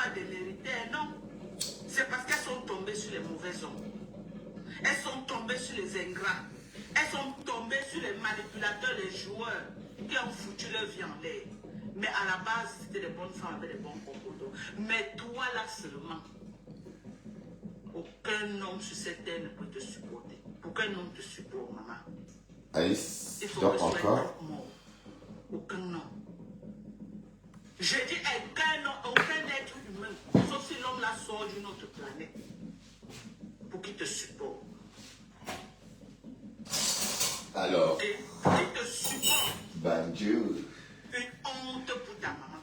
pas démérité, non. C'est parce qu'elles sont tombées sur les mauvais hommes. Elles sont tombées sur les ingrats. Elles sont tombées sur les manipulateurs, les joueurs qui ont foutu leur vie en l'air. Mais à la base, c'était des bonnes femmes avec des bons comportements. Mais toi là seulement, aucun homme sur cette terre ne peut te supporter. Aucun homme te supporte, maman. Alice, Il faut donc que tu sois encore. mort. Aucun homme. Je dis aucun être humain, sauf si l'homme là sort d'une autre planète, pour qu'il te supporte. Alors, Okay? Pour qu'il te supporte. bonjour. Une honte pour ta maman.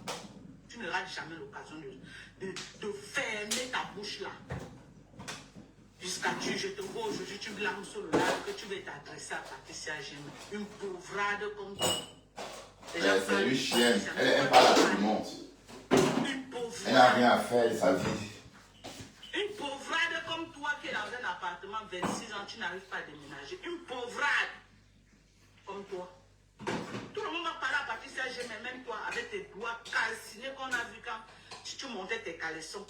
Tu n'auras jamais l'occasion de fermer ta bouche là. Jusqu'à tu, je te vois aujourd'hui, tu blâmes sur le live que tu veux t'adresser à Patricia Gémy. Une pauvrade comme toi. C'est une chienne. Elle parle à tout le monde. Une pauvrade. Elle n'a rien à faire de sa vie. Une pauvrade comme toi qui est dans un appartement 26 ans, tu n'arrives pas à déménager. Une pauvrade comme toi. Tout le monde va parler à Patricia Gémy, même toi, avec tes doigts calcinés qu'on a vu quand tu montais tes caleçons.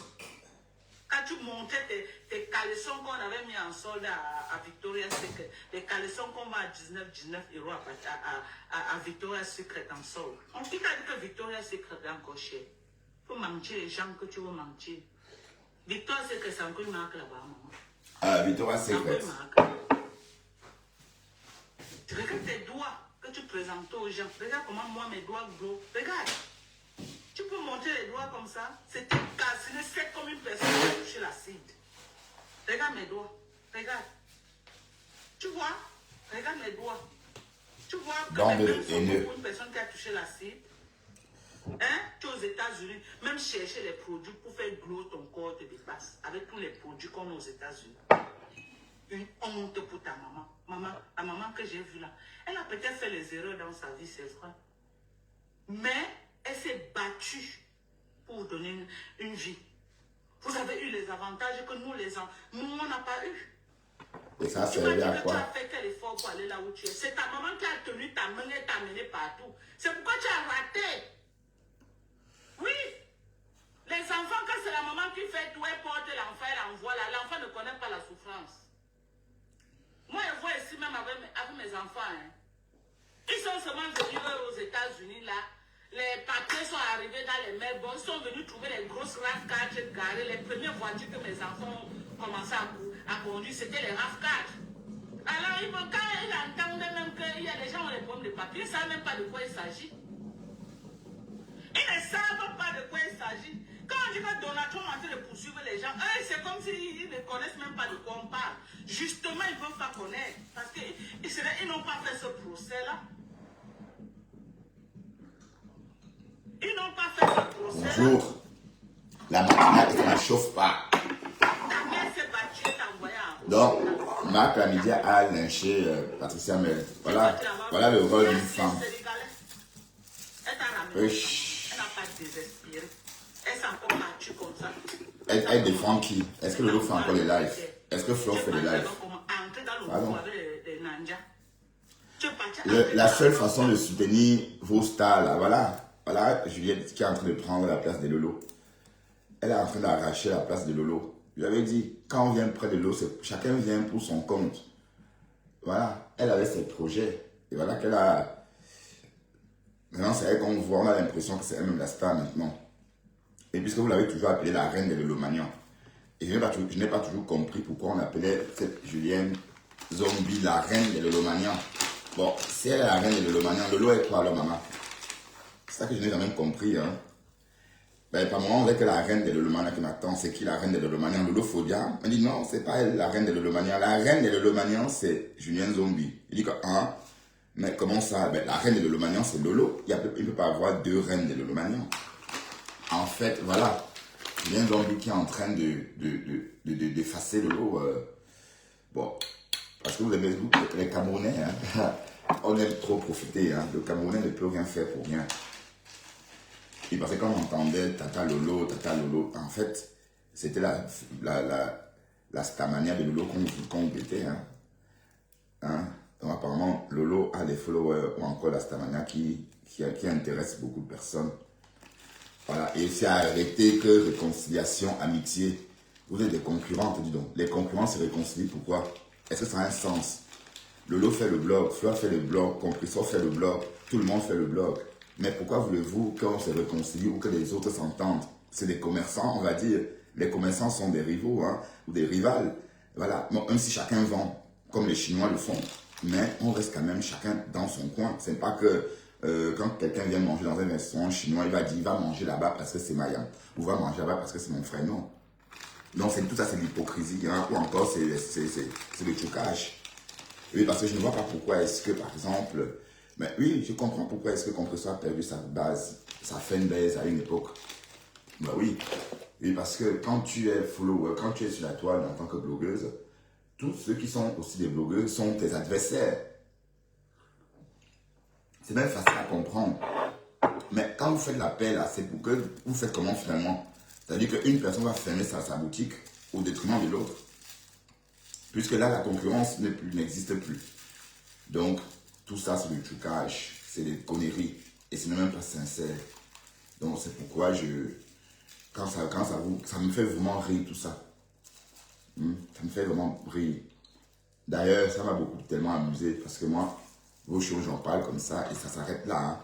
Quand tu montais tes caleçons qu'on avait mis en solde à Victoria's Secret, les caleçons qu'on va à 19 euros à Victoria's Secret en solde. On t'a dit que Victoria's Secret est encore cher. Il faut mentir les gens que tu veux mentir. Victoria's Secret, c'est encore une marque là-bas, maman. Ah, Victoria's Secret. Tu regardes tes doigts que tu présentes aux gens. Regarde comment moi mes doigts gros. Regarde. Tu peux monter les doigts comme ça. C'était calciné, c'est comme une personne qui a touché l'acide. Regarde mes doigts. Regarde. Tu vois? Regarde mes doigts. Tu vois que mes mains sont pour une personne qui a touché l'acide. Hein? Tu es aux États-Unis, même chercher les produits pour faire glow ton corps te dépasse. Avec tous les produits qu'on a aux États-Unis. Une honte pour ta maman. La maman que j'ai vue là, elle a peut-être fait les erreurs dans sa vie, c'est vrai. Mais elle s'est battue pour donner une vie. Vous avez eu les avantages que nous on n'a pas eu. Et ça Tu m'as dit à que quoi? tu as fait quel effort pour aller là où tu es. C'est ta maman qui a tenu ta main et t'a amené partout. C'est pourquoi tu as raté. Oui. Les enfants, quand c'est la maman qui fait tout, elle porte l'enfant, elle envoie là. L'enfant ne connaît pas la souffrance. Moi, je vois ici même avec mes enfants. Hein. Ils sont seulement venus aux États-Unis là. Les papiers sont arrivés dans les mails. Bon, ils sont venus trouver les grosses RAV4 garées. Les premières voitures que mes enfants ont commencé à conduire, c'était les RAV4. Alors, quand ils entendaient même qu'il y a des gens qui ont des problèmes de papiers, ils ne savent même pas de quoi il s'agit. Ils ne savent pas de quoi il s'agit. Quand on dit que Donald Trump est en train de poursuivre les gens, c'est comme s'ils ne connaissent même pas de quoi on parle. Justement, ils ne peuvent pas connaître. Parce qu'ils n'ont pas fait ce procès-là. Ils n'ont pas fait ce procès-là. Bonjour. La matinale, ça ne chauffe pas. Ta mère s'est battue et t'a envoyé en Donc, Marc Lamidia a lynché Patricia Mel. Voilà le rôle d'une femme. Elle t'a ramené. Elle n'a pas désespéré. Elle s'est encore battue comme ça. Elle défend qui? Est-ce que Lolo fait encore les lives? Est-ce que Flo fait les lives? La seule façon de soutenir vos stars là, voilà Juliette qui est en train de prendre la place de Lolo. Elle est en train d'arracher la place de Lolo. Je lui avais dit, quand on vient près de Lolo, chacun vient pour son compte. Voilà, elle avait ses projets. Et voilà qu'elle a... Maintenant, c'est elle qu'on voit, on a l'impression que c'est elle-même la star maintenant. Et puisque vous l'avez toujours appelée la reine de l'Olomanian, et je n'ai pas toujours compris pourquoi on appelait cette Julienne Zombie la reine de l'Olomanian. Bon, si elle est la reine de l'Olomanian, Lolo est quoi alors, maman? C'est ça que je n'ai jamais compris. Hein. Ben, par moment, on dirait que la reine de l'Olomanian qui m'attend, c'est qui la reine de l'Olomanian? Lolo Fodia. On dit non, c'est pas elle la reine de l'Olomanian. La reine de l'Olomanian, c'est Julienne Zombie. Il dit que, hein, mais comment ça? Ben, la reine de l'Olomanian, c'est Lolo. Il ne peut pas avoir deux reines de l'Olomanian. En fait, voilà. Julienne Zombie qui est en train d'effacer Lolo. Bon, parce que vous aimez les Camerounais, hein, on aime trop profiter. Hein. Le Camerounais ne peut rien faire pour rien. Et parce que quand on entendait Tata Lolo, en fait, c'était la stamania de Lolo qu'on guettait. Hein. Donc apparemment, Lolo a des followers ou encore la stamania qui intéresse beaucoup de personnes. Voilà, et c'est arrêter que réconciliation, amitié. Vous êtes des concurrentes, dis donc. Les concurrents se réconcilient, pourquoi? Est-ce que ça a un sens? Lolo fait le blog, Fleur fait le blog, Compressor fait le blog, tout le monde fait le blog. Mais pourquoi voulez-vous qu'on se réconcilie ou que les autres s'entendent? C'est des commerçants, on va dire. Les commerçants sont des rivaux, hein, ou des rivales. Voilà, bon, même si chacun vend, comme les Chinois le font, mais on reste quand même chacun dans son coin. C'est pas que quand quelqu'un vient manger dans un restaurant chinois, il va dire, va manger là-bas parce que c'est Mayam, ou va manger là-bas parce que c'est mon frère, non. Donc tout ça, c'est de l'hypocrisie, hein, ou encore c'est le trucage. Oui, parce que je ne vois pas pourquoi est-ce que, par exemple, mais oui, je comprends pourquoi est-ce que Compressor a perdu sa base, sa fanbase à une époque. Bah oui, parce que quand tu es follower, quand tu es sur la toile en tant que blogueuse, tous ceux qui sont aussi des blogueuses sont tes adversaires. C'est même facile à comprendre. Mais quand vous faites l'appel, c'est pour que vous faites comment finalement? C'est-à-dire qu'une personne va fermer sa boutique au détriment de l'autre. Puisque là, la concurrence n'existe plus. Donc, tout ça, c'est du trucage, c'est des conneries. Et ce n'est même pas sincère. Donc, c'est pourquoi ça me fait vraiment rire tout ça. Ça me fait vraiment rire. D'ailleurs, ça m'a tellement amusé parce que moi, vos choses, j'en parle comme ça et ça s'arrête là. Hein.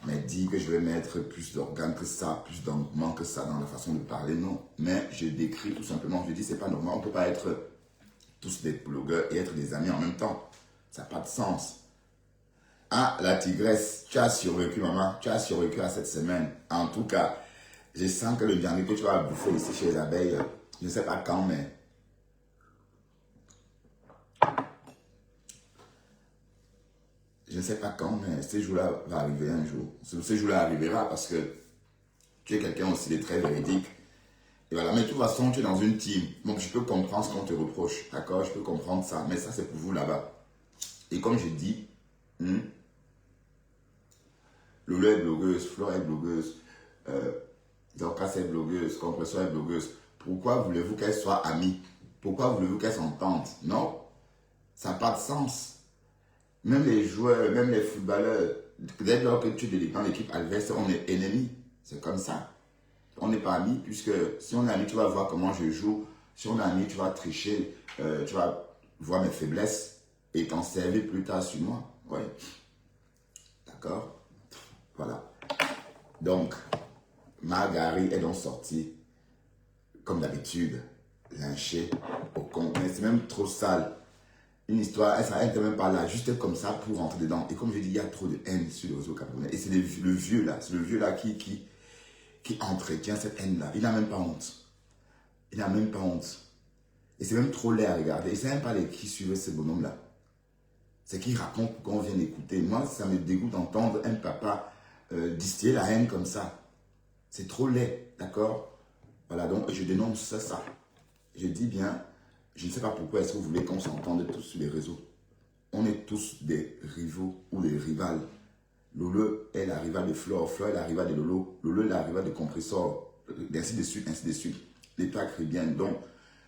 Mais dire que je vais mettre plus d'organes que ça, plus d'engouement que ça dans la façon de parler, non. Mais je décris tout simplement, je dis c'est pas normal, on ne peut pas être tous des blogueurs et être des amis en même temps. Ça n'a pas de sens. Ah, la tigresse, tu as survécu, maman, tu as survécu à cette semaine. En tout cas, je sens que le viande que tu vas bouffer ici chez les abeilles, je ne sais pas quand, mais je ne sais pas quand, mais ce jour-là va arriver un jour. Ce jour-là arrivera parce que tu es quelqu'un aussi de très véridique. Et voilà, mais de toute façon, tu es dans une team. Donc, je peux comprendre ce qu'on te reproche. D'accord? Je peux comprendre ça. Mais ça, c'est pour vous là-bas. Et comme je dis, Lolo est blogueuse, Flore est blogueuse, Dorcas est blogueuse, Compressor est blogueuse. Pourquoi voulez-vous qu'elles soient amies? Pourquoi voulez-vous qu'elles s'entendent? Non, ça n'a pas de sens. Même les joueurs, même les footballeurs, dès lors que tu es dans l'équipe adverse, on est ennemis. C'est comme ça. On n'est pas amis, puisque si on est amis, tu vas voir comment je joue. Si on est amis, tu vas tricher, tu vas voir mes faiblesses et t'en servir plus tard sur moi. Oui. D'accord? Voilà. Donc, Margari est donc sortie, comme d'habitude, lynchée au con. Mais c'est même trop sale. Une histoire, elle n'était même pas là, juste comme ça pour rentrer dedans. Et comme je dis, il y a trop de haine sur les réseaux camerounais. Et c'est le vieux là, c'est le vieux là qui entretient cette haine-là. Il n'a même pas honte. Il n'a même pas honte. Et c'est même trop laid à regarder. Et c'est même pas les qui suivent ce bonhomme-là. C'est qui raconte qu'on vient écouter. Moi, ça me dégoûte d'entendre un papa distiller la haine comme ça. C'est trop laid, d'accord? Voilà, donc je dénonce ça. Je dis bien, je ne sais pas pourquoi est-ce que vous voulez qu'on s'entende tous sur les réseaux. On est tous des rivaux ou des rivales. Lolo est la rivale de Flore, Flore est la rivale de Lolo, Lolo est la rivale de Compressor, ainsi de suite, ainsi de suite. L'État caribéen. Donc,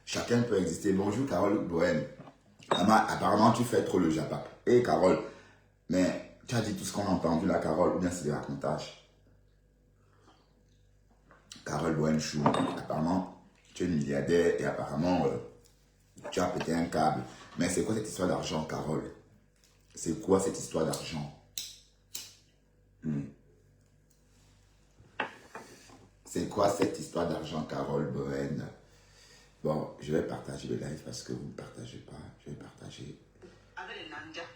chacun peut exister. Bonjour Carole Bohème. Apparemment, tu fais trop le jabap. Hé Carole, mais tu as dit tout ce qu'on a entendu là, Carole, ou bien c'est des racontages. Carole Bohème Chou, apparemment, tu es milliardaire et apparemment, tu as pété un câble. Mais c'est quoi cette histoire d'argent, Carole? C'est quoi cette histoire d'argent? C'est quoi cette histoire d'argent, Carole Bohème? Bon, je vais partager le live parce que vous ne partagez pas. Je vais partager. Avec les nanjas.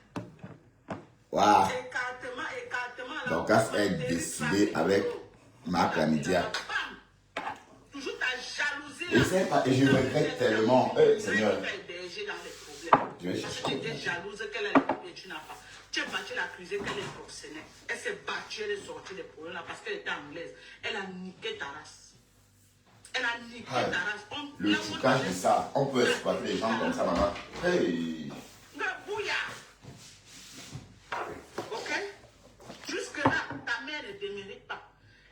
Waouh! Écartement. Donc, est décidé avec Marc Lamidia. Toujours ta jalousie. Et je regrette tellement. Seigneur. Je vais chercher. Parce que tu étais jalouse qu'elle ait et tu n'as pas. Tu as battu l'accusée qu'elle est professionnelle. Elle s'est battue, elle est sortie des problèmes là parce qu'elle était anglaise. Elle a niqué ta race. Elle a niqué ta race. Le trucage de ça, on peut exploiter les gens comme ça, maman. Hey! Bouya! Ok? Jusque-là, ta mère ne démérite pas.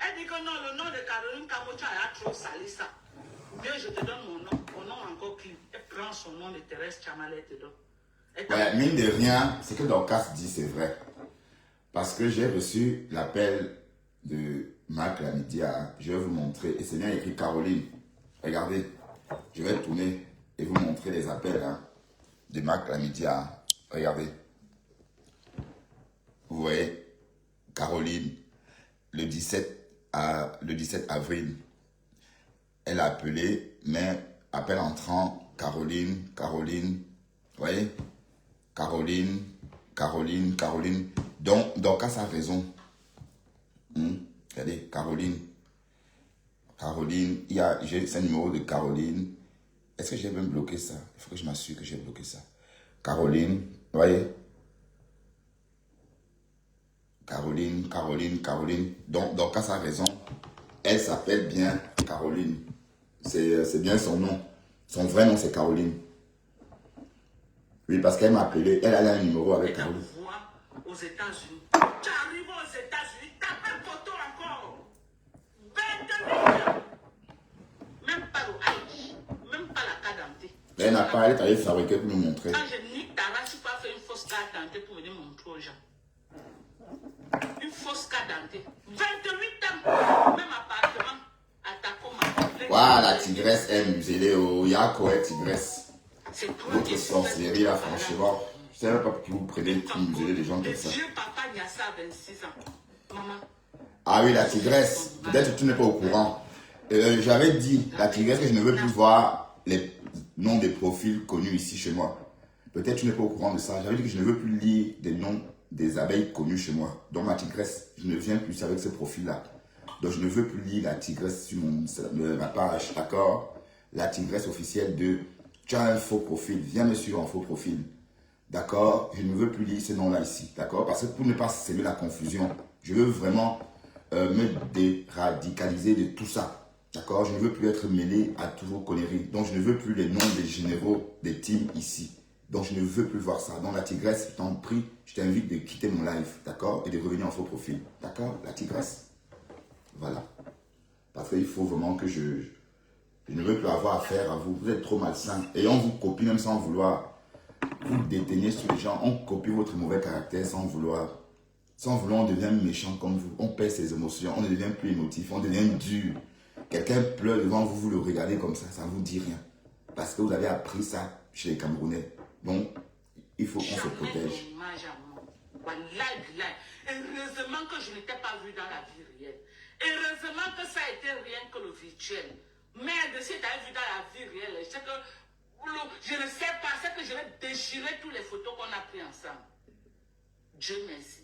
Elle dit que non, le nom de Caroline Kamocha a trop sali ça. Bien, je te donne mon nom encore clean. Elle prend son nom de Thérèse Chamalet te donne. Ouais, mine de rien, ce que Dorcas dit, c'est vrai. Parce que j'ai reçu l'appel de Marc Lamidia. Je vais vous montrer. Et c'est bien écrit Caroline. Regardez. Je vais tourner et vous montrer les appels de Marc Lamidia. Regardez. Vous voyez, Caroline, le 17 avril, elle a appelé, mais appel entrant, Caroline, vous voyez, Caroline. Donc à sa raison. Regardez, Caroline, j'ai un numéro de Caroline. Est-ce que j'ai même bloqué ça? Il faut que je m'assure que j'ai bloqué ça. Caroline, vous voyez? Caroline. Donc à sa raison, elle s'appelle bien Caroline. C'est bien son nom. Son vrai nom, c'est Caroline. Oui, parce qu'elle m'a appelé. Elle a un numéro avec Caroline. Aux États-Unis. Tu arrives aux États-Unis, t'as pas de photo encore. 28 ans. Même pas le même pas la carte d'identité. Elle n'a pas, elle est allée fabriquer pour nous montrer. Quand je nique ta race, tu peux faire une fausse carte d'identité pour venir montrer aux gens. Une fausse carte d'identité. 28 ans. Même appartement à Tacoma. Voilà, la tigresse est muselée. Il y a quoi, tigresse? C'est toi Votre qui sorcellerie, là, franchement. Je ne sais même pas que vous prenez pour museler les gens comme ça. Dieu, papa, il y a ça à 26 ans. Maman. Ah oui, la tigresse. Peut-être que tu n'es pas au courant. J'avais dit, la tigresse, que je ne veux plus voir les noms des profils connus ici chez moi. Peut-être que tu n'es pas au courant de ça. J'avais dit que je ne veux plus lire des noms des abeilles connues chez moi. Donc ma tigresse, je ne viens plus avec ce profil-là. Donc je ne veux plus lire la tigresse sur ma page, d'accord? La tigresse officielle de... Tu as un faux profil, viens me suivre en faux profil. D'accord? Je ne veux plus lire ces noms-là ici, d'accord? Parce que pour ne pas s'aimer la confusion, je veux vraiment me déradicaliser de tout ça. D'accord? Je ne veux plus être mêlé à toutes vos conneries. Donc je ne veux plus les noms des généraux des teams ici. Donc je ne veux plus voir ça. Donc la tigresse, je t'en prie, je t'invite de quitter mon live, d'accord? Et de revenir en faux profil. D'accord? La tigresse. Voilà. Parce qu'il faut vraiment que je ne veux plus avoir affaire à vous. Vous êtes trop malsain. Et on vous copie même sans vouloir. Vous déteignez sur les gens. On copie votre mauvais caractère sans vouloir. Sans vouloir, on devient méchant comme vous. On perd ses émotions. On ne devient plus émotif. On devient dur. Quelqu'un pleure devant vous, vous le regardez comme ça. Ça ne vous dit rien. Parce que vous avez appris ça chez les Camerounais. Donc, il faut qu'on se protège. Heureusement que je n'étais pas vu dans la vie réelle. Heureusement que ça a été rien que le virtuel. Merde, si tu as vu dans la vie réelle, c'est que je ne sais pas, c'est que je vais déchirer toutes les photos qu'on a prises ensemble. Dieu merci.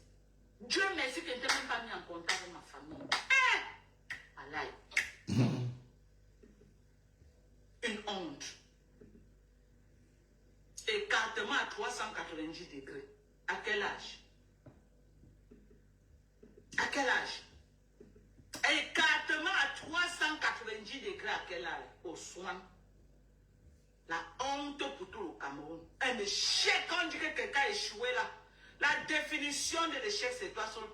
Dieu merci que je n'étais même pas mis en contact avec ma famille. Alaï. Une honte. Écartement à 390 degrés. À quel âge? À quel âge? Écartement à 390 degrés à quel âge? Au soin. La honte pour tout le Cameroun. Un échec, on dit que quelqu'un a échoué là. La définition de l'échec, c'est toi seul.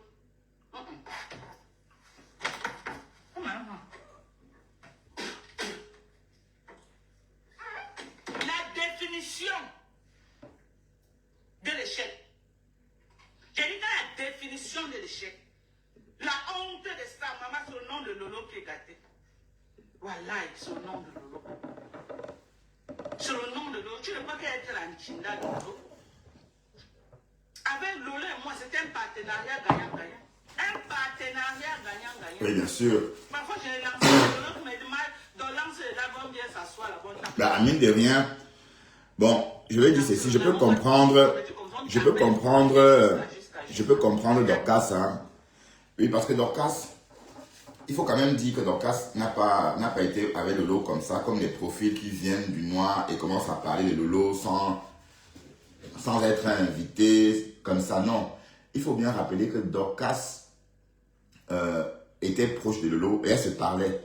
La définition de l'échec. J'ai dit dans la définition de l'échec. La honte de ça, maman, c'est le nom de Lolo qui est gâté. Voilà, c'est le nom de Lolo. C'est le nom de Lolo. Tu ne peux pas être l'antinda de Lolo. Avec Lolo et moi, c'était un partenariat gagnant-gagnant. Un partenariat gagnant-gagnant. Oui, bien sûr. Parfois, j'ai lancé Lolo qui m'a dit, dans lancer les dames, bien s'asseoir la bonne table. Bah, mine de rien, bon, je vais dire ceci, je peux comprendre Dorcas, hein. Oui, parce que Dorcas, il faut quand même dire que Dorcas n'a pas été avec Lolo comme ça, comme les profils qui viennent du noir et commencent à parler de Lolo sans être invité, comme ça, non. Il faut bien rappeler que Dorcas était proche de Lolo et elle se parlait.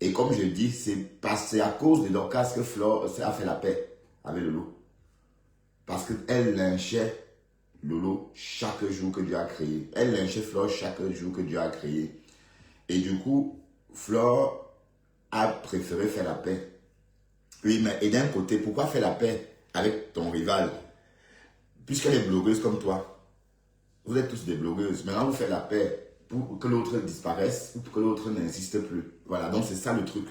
Et comme je dis, c'est à cause de Dorcas que Flore a fait la paix avec Lolo. Parce qu'elle lynchait Lolo chaque jour que Dieu a créé. Elle lynchait Flore chaque jour que Dieu a créé. Et du coup, Flore a préféré faire la paix. Oui, mais et d'un côté, pourquoi faire la paix avec ton rival? Puisqu'elle est blogueuse comme toi. Vous êtes tous des blogueuses. Maintenant, vous faites la paix. pour que l'autre disparaisse ou pour que l'autre n'insiste plus. Voilà, donc c'est ça le truc.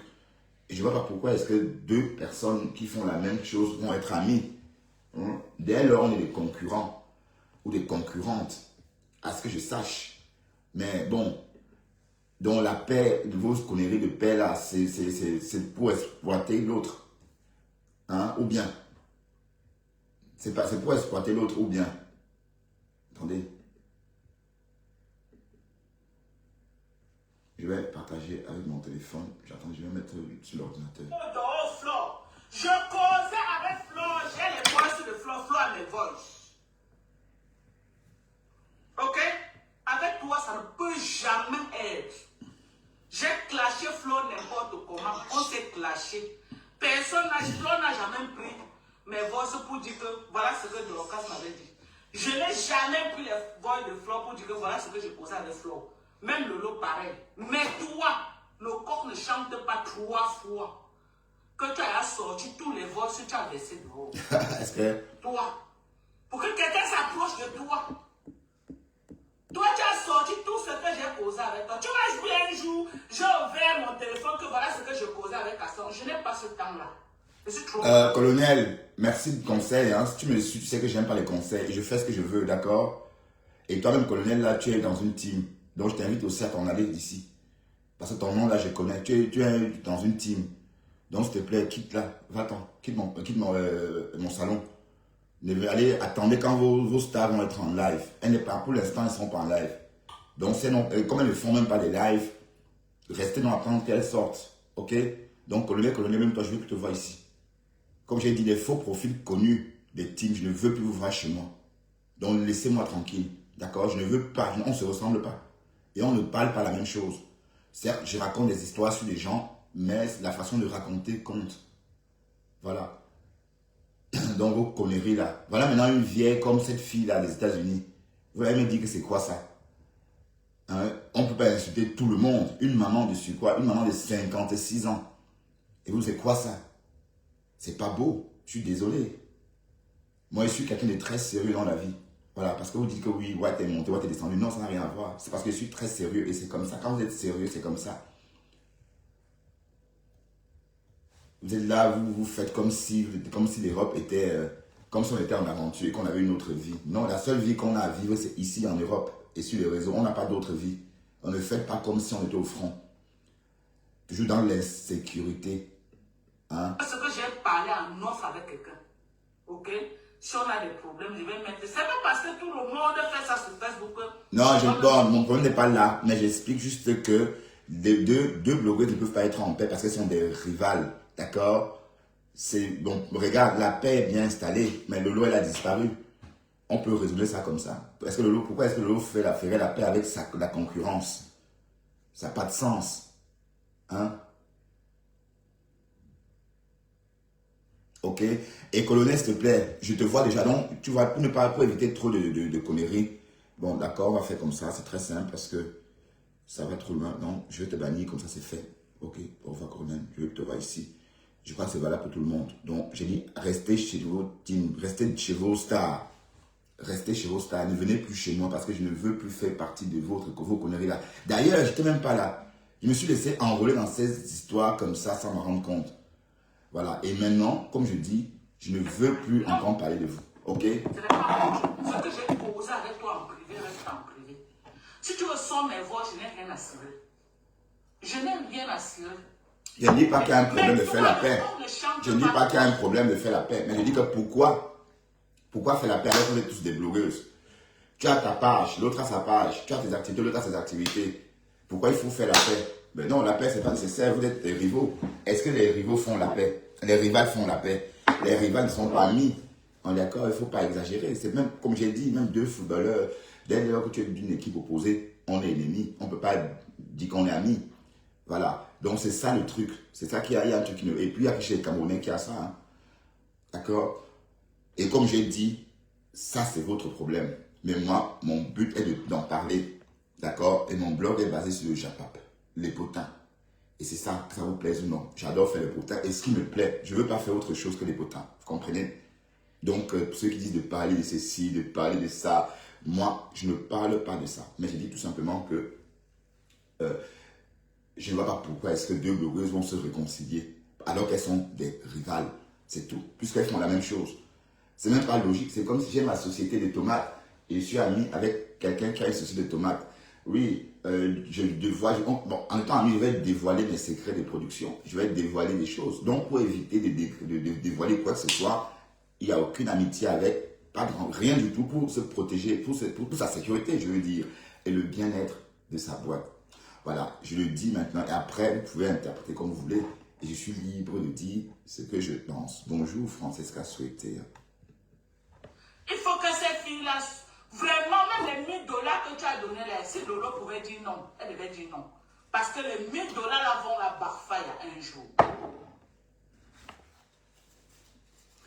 Et je ne vois pas pourquoi est-ce que deux personnes qui font la même chose vont être amies. Hein? Dès lors, on est des concurrents ou des concurrentes, à ce que je sache. Mais bon, donc la paix, vos conneries de paix là, c'est pour exploiter l'autre. Hein? Ou bien, c'est pour exploiter l'autre ou bien. Attendez. Je vais partager avec mon téléphone. J'attends, je vais mettre sur l'ordinateur. Dehors, Flo. Je causais avec Flo. J'ai les voices de Flo. Flo a mes voices. Ok? Avec toi, ça ne peut jamais être. J'ai clashé Flo n'importe comment. On s'est clashé. Personne n'a, Flo n'a jamais pris mes voices pour dire que voilà ce que Dorcas m'avait dit. Je n'ai jamais pris les voix de Flo pour dire que voilà ce que je causais avec Flo. Même Lolo pareil. Mais toi, le coq ne chante pas 3 fois. Que tu as sorti tous les voix que tu as versé dehors. Est-ce que... Toi. Pour que quelqu'un s'approche de toi. Toi, tu as sorti tout ce que j'ai causé avec toi. Tu vas jouer un jour, j'ai ouvert mon téléphone que voilà ce que je causais avec Casson. Je n'ai pas ce temps-là. Je suis trop... colonel, merci du conseil. Hein. Si tu me suis, tu sais que j'aime pas les conseils. Je fais ce que je veux, d'accord? Et toi-même, colonel, là, tu es dans une team. Donc, je t'invite aussi à t'en aller d'ici. Parce que ton nom, là, je connais. Tu es dans une team. Donc, s'il te plaît, quitte là. Va-t'en. Quitte mon salon. Allez, attendez quand vos stars vont être en live. Elles n'est pas, pour l'instant, elles ne sont pas en live. Donc, comme elles ne font même pas des lives, restez dans l'attente qu'elles sortent. Ok? Donc, colonel, même toi, je veux que tu te vois ici. Comme j'ai dit, les faux profils connus des teams, je ne veux plus vous voir chez moi. Donc, laissez-moi tranquille. D'accord? Je ne veux pas. On ne se ressemble pas. Et on ne parle pas la même chose. Certes, je raconte des histoires sur les gens, mais la façon de raconter compte. Voilà. Donc, vos conneries là. Voilà maintenant une vieille comme cette fille là des États-Unis. Vous allez me dire que c'est quoi ça? Hein? On ne peut pas insulter tout le monde. Une maman de quoi? Une maman de 56 ans. Et vous, c'est quoi ça? C'est pas beau. Je suis désolé. Moi, je suis quelqu'un de très sérieux dans la vie. Voilà, parce que vous dites que oui, ouais, t'es monté, ouais, t'es descendu. Non, ça n'a rien à voir. C'est parce que je suis très sérieux et c'est comme ça. Quand vous êtes sérieux, c'est comme ça. Vous êtes là, vous faites comme si l'Europe était, comme si on était en aventure et qu'on avait une autre vie. Non, la seule vie qu'on a à vivre, c'est ici en Europe et sur les réseaux. On n'a pas d'autre vie. On ne fait pas comme si on était au front. Toujours dans l'insécurité. Hein? Parce que j'ai parlé en off avec quelqu'un. Ok? Si on a des problèmes, je vais mettre. C'est pas parce que tout le monde fait ça sur Facebook. Non, mon problème n'est pas là. Mais j'explique juste que deux blogueurs ne peuvent pas être en paix parce qu'ils sont des rivales. D'accord? Donc, regarde, la paix est bien installée, mais Lolo, elle a disparu. On peut résoudre ça comme ça. Pourquoi est-ce que Lolo ferait la paix avec la concurrence? Ça n'a pas de sens. Hein? Ok? Et colonel, s'il te plaît, je te vois déjà. Donc, tu vois, pour éviter trop de conneries. Bon, d'accord, on va faire comme ça. C'est très simple parce que ça va trop loin. Donc, je vais te bannir comme ça, c'est fait. Ok? Au revoir, colonel. Je veux que tu te vois ici. Je crois que c'est valable pour tout le monde. Donc, j'ai dit, restez chez vos teams. Restez chez vos stars. Restez chez vos stars. Ne venez plus chez moi parce que je ne veux plus faire partie de vos conneries là. D'ailleurs, je n'étais même pas là. Je me suis laissé enrôler dans ces histoires comme ça sans me rendre compte. Voilà. Et maintenant, comme je dis, je ne veux plus encore parler de vous. Ok? Ce n'est pas ce que j'ai causé avec toi en privé, reste en privé. Si tu ressens mes voix, je n'ai rien à cirer. Je n'ai rien à cirer. Je ne dis pas qu'il y a un problème de faire la paix. Je ne dis pas qu'il y a un problème de faire la paix. Mais je dis que pourquoi faire la paix alors qu'on est tous des blogueuses? Tu as ta page, l'autre a sa page. Tu as tes activités, l'autre a ses activités. Pourquoi il faut faire la paix? Mais non, la paix, ce n'est pas nécessaire. Vous êtes des rivaux. Est-ce que les rivaux font la paix? Les rivales font la paix. Les rivales ne sont pas amis. On est d'accord, il ne faut pas exagérer. C'est même, comme j'ai dit, même deux footballeurs, dès lors que tu es d'une équipe opposée, on est ennemis. On ne peut pas dire qu'on est amis. Voilà. Donc, c'est ça le truc. C'est ça qu'il y a un truc qui ne... Et puis, il y a chez les Camerounais qui a ça. Hein. D'accord? Et comme j'ai dit, ça, c'est votre problème. Mais moi, mon but est d'en parler. D'accord? Et mon blog est basé sur le Japap, les potins. Et c'est ça, que ça vous plaise ou non. J'adore faire les potins. Et ce qui me plaît, je ne veux pas faire autre chose que les potins. Vous comprenez? Donc, ceux qui disent de parler de ceci, de parler de ça, moi, je ne parle pas de ça. Mais je dis tout simplement que je ne vois pas pourquoi est-ce que deux blogueuses vont se réconcilier alors qu'elles sont des rivales. C'est tout, puisqu'elles font la même chose. C'est même pas logique. C'est comme si j'ai ma société de tomates et je suis ami avec quelqu'un qui a une société de tomates. Oui, je dévoile. Bon, en étant ami, je vais dévoiler mes secrets de production. Je vais dévoiler des choses. Donc, pour éviter de dévoiler quoi que ce soit, il n'y a aucune amitié avec, pas rien du tout pour se protéger, pour sa sécurité, je veux dire, et le bien-être de sa boîte. Voilà, je le dis maintenant et après, vous pouvez interpréter comme vous voulez. Et je suis libre de dire ce que je pense. Bonjour, Francesca Souhaité. Il faut que ces filles-là, vraiment, même les $1000 que tu as donné là, si Lolo pouvait dire non, elle devait dire non. Parce que les $1000 là vont la barfaille un jour.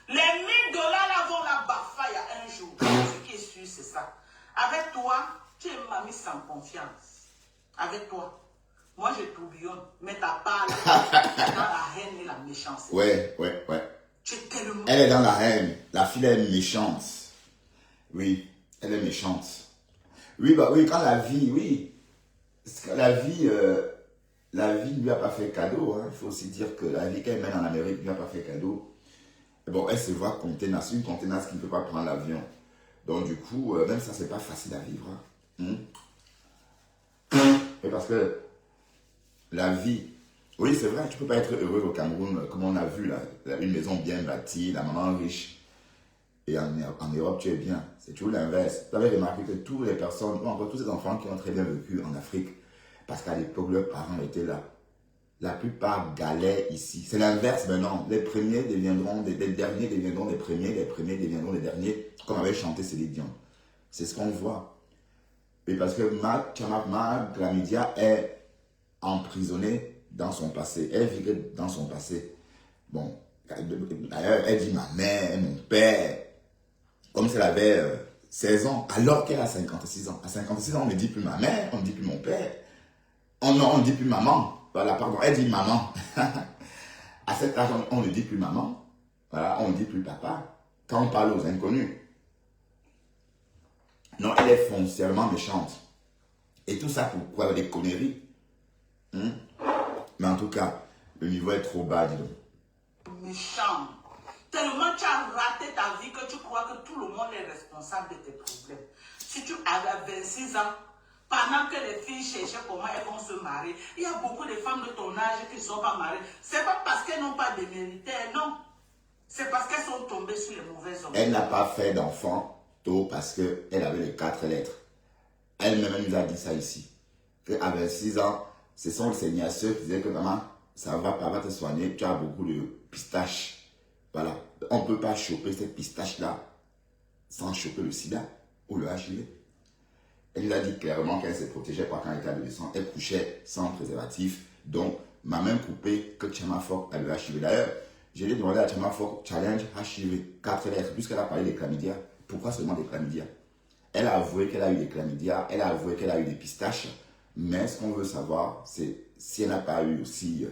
Les $1000 là vont la barfaille un jour. Ce qui est sûr, c'est ça. Avec toi, tu es une mamie sans confiance. Avec toi. Moi, je tourbillonne, mais t'as pas dans la haine et la méchanceté. Ouais. Tu es tellement... Elle est dans la haine. La fille est méchante. Oui, elle est méchante. Oui, bah oui, quand la vie, oui. La vie ne lui a pas fait cadeau. Hein. Il faut aussi dire que la vie qu'elle mène en Amérique ne lui a pas fait cadeau. Et bon, elle se voit contenace, une contenace qui ne peut pas prendre l'avion. Donc du coup, même ça, c'est pas facile à vivre. Hein. Et parce que la vie, oui, c'est vrai, tu ne peux pas être heureux au Cameroun, comme on a vu, là, une maison bien bâtie, la maman riche. Et en Europe, tu es bien. C'est toujours l'inverse. Vous avez remarqué que toutes les personnes, ou encore tous ces enfants qui ont très bien vécu en Afrique, parce qu'à l'époque, leurs parents étaient là. La plupart galèrent ici. C'est l'inverse maintenant. Les premiers deviendront, les derniers deviendront les premiers deviendront les derniers, comme avait chanté Céline Dion. C'est ce qu'on voit. Et parce que ma Glamidia est emprisonnée dans son passé. Elle vit dans son passé. Bon, d'ailleurs, elle dit ma mère, mon père, comme si elle avait 16 ans, alors qu'elle a 56 ans. À 56 ans, on ne dit plus ma mère, on ne dit plus mon père. On ne dit plus maman. Voilà, pardon, elle dit maman. À cet âge, on ne dit plus maman. Voilà, on ne dit plus papa. Quand on parle aux inconnus. Non, elle est foncièrement méchante. Et tout ça pourquoi des conneries. Mais en tout cas, le niveau est trop bas, dis donc. Méchant. Tellement tu as raté ta vie que tu crois que tout le monde est responsable de tes problèmes. Si tu avais 26 ans, pendant que les filles cherchaient comment elles vont se marier, il y a beaucoup de femmes de ton âge qui ne sont pas mariées. Ce n'est pas parce qu'elles n'ont pas démérité, non. C'est parce qu'elles sont tombées sur les mauvais hommes. Elle n'a pas fait d'enfant tôt parce qu'elle avait les 4 lettres. Elle-même nous a dit ça ici. Qu'à 26 ans, ce sont ses niasseurs qui disaient que maman, ça va te soigner, tu as beaucoup de pistaches. Voilà. On ne peut pas choper cette pistache-là sans choper le sida ou le HIV. Elle nous a dit clairement qu'elle ne se protégeait pas quand elle était adolescente. Elle couchait sans préservatif. Donc, ma main coupée que Chama Fok a le HIV. D'ailleurs, je lui ai demandé à Chama Fok, challenge HIV, 4 lettres, puisqu'elle a parlé des chlamydia. Pourquoi seulement des chlamydia? Elle a avoué qu'elle a eu des chlamydia, elle a avoué qu'elle a eu des pistaches. Mais ce qu'on veut savoir, c'est si elle n'a pas eu aussi...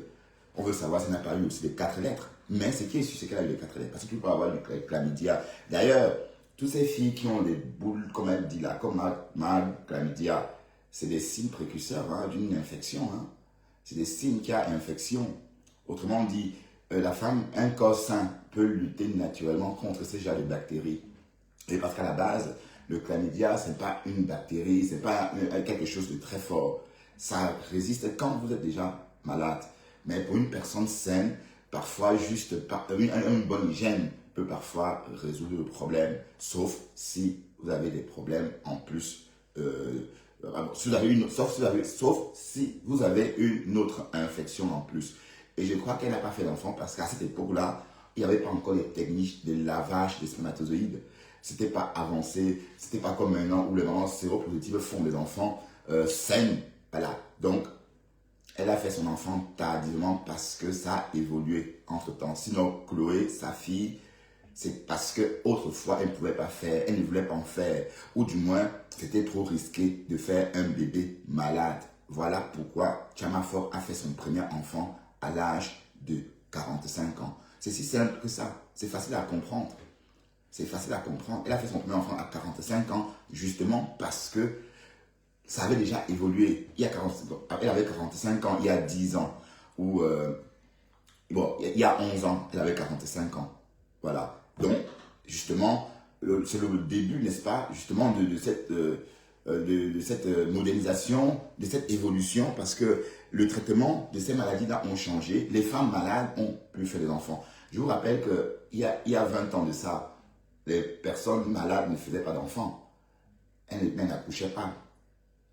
on veut savoir si elle n'a pas eu aussi les 4 lettres. Mais ce qui est sûr, c'est qu'elle a eu les 4 lettres. Parce que tu peux avoir du chlamydia. D'ailleurs, toutes ces filles qui ont des boules, comme elle dit là, comme ma chlamydia, c'est des signes précurseurs d'une infection. C'est des signes qu'il y a infection. Autrement dit, la femme, un corps sain peut lutter naturellement contre ce genre de bactéries. Et parce qu'à la base, le chlamydia, ce n'est pas une bactérie, ce n'est pas quelque chose de très fort. Ça résiste quand vous êtes déjà malade. Mais pour une personne saine, parfois juste une bonne hygiène peut parfois résoudre le problème, sauf si vous avez des problèmes en plus. Sauf si vous avez une autre infection en plus. Et je crois qu'elle n'a pas fait d'enfant parce qu'à cette époque-là, il n'y avait pas encore les techniques de lavage des spermatozoïdes. C'était pas avancé, c'était pas comme maintenant où les mamans séropositives font des enfants saines. Voilà. Donc, elle a fait son enfant tardivement parce que ça a évolué entre-temps. Sinon, Chloé, sa fille, c'est parce que autrefois elle ne pouvait pas faire, elle ne voulait pas en faire. Ou du moins, c'était trop risqué de faire un bébé malade. Voilà pourquoi Chama Fok a fait son premier enfant à l'âge de 45 ans. C'est si simple que ça. C'est facile à comprendre. C'est facile à comprendre. Elle a fait son premier enfant à 45 ans, justement parce que ça avait déjà évolué. Il y a 45 ans, elle avait 45 ans il y a 10 ans. Ou, bon, il y a 11 ans, elle avait 45 ans. Voilà. Donc, justement, c'est le début, n'est-ce pas, justement, de cette modernisation, de cette évolution, parce que le traitement de ces maladies-là ont changé. Les femmes malades ont pu faire des enfants. Je vous rappelle qu'il y a 20 ans de ça, les personnes malades ne faisaient pas d'enfants. Elles n'accouchaient pas.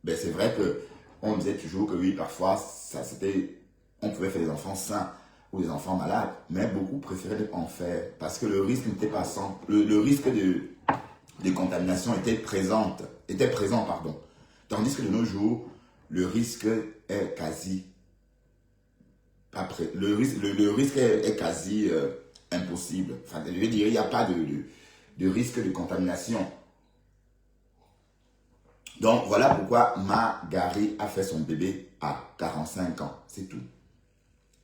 Ben, c'est vrai qu'on disait toujours que oui, parfois, on pouvait faire des enfants sains ou des enfants malades, mais beaucoup préféraient ne pas en faire parce que le risque n'était pas sans. Le risque de contamination était présent, pardon. Tandis que de nos jours, le risque est quasi le risque est quasi impossible. Enfin, je veux dire, il n'y a pas de risque de contamination. Donc, voilà pourquoi Marguerite a fait son bébé à 45 ans. C'est tout.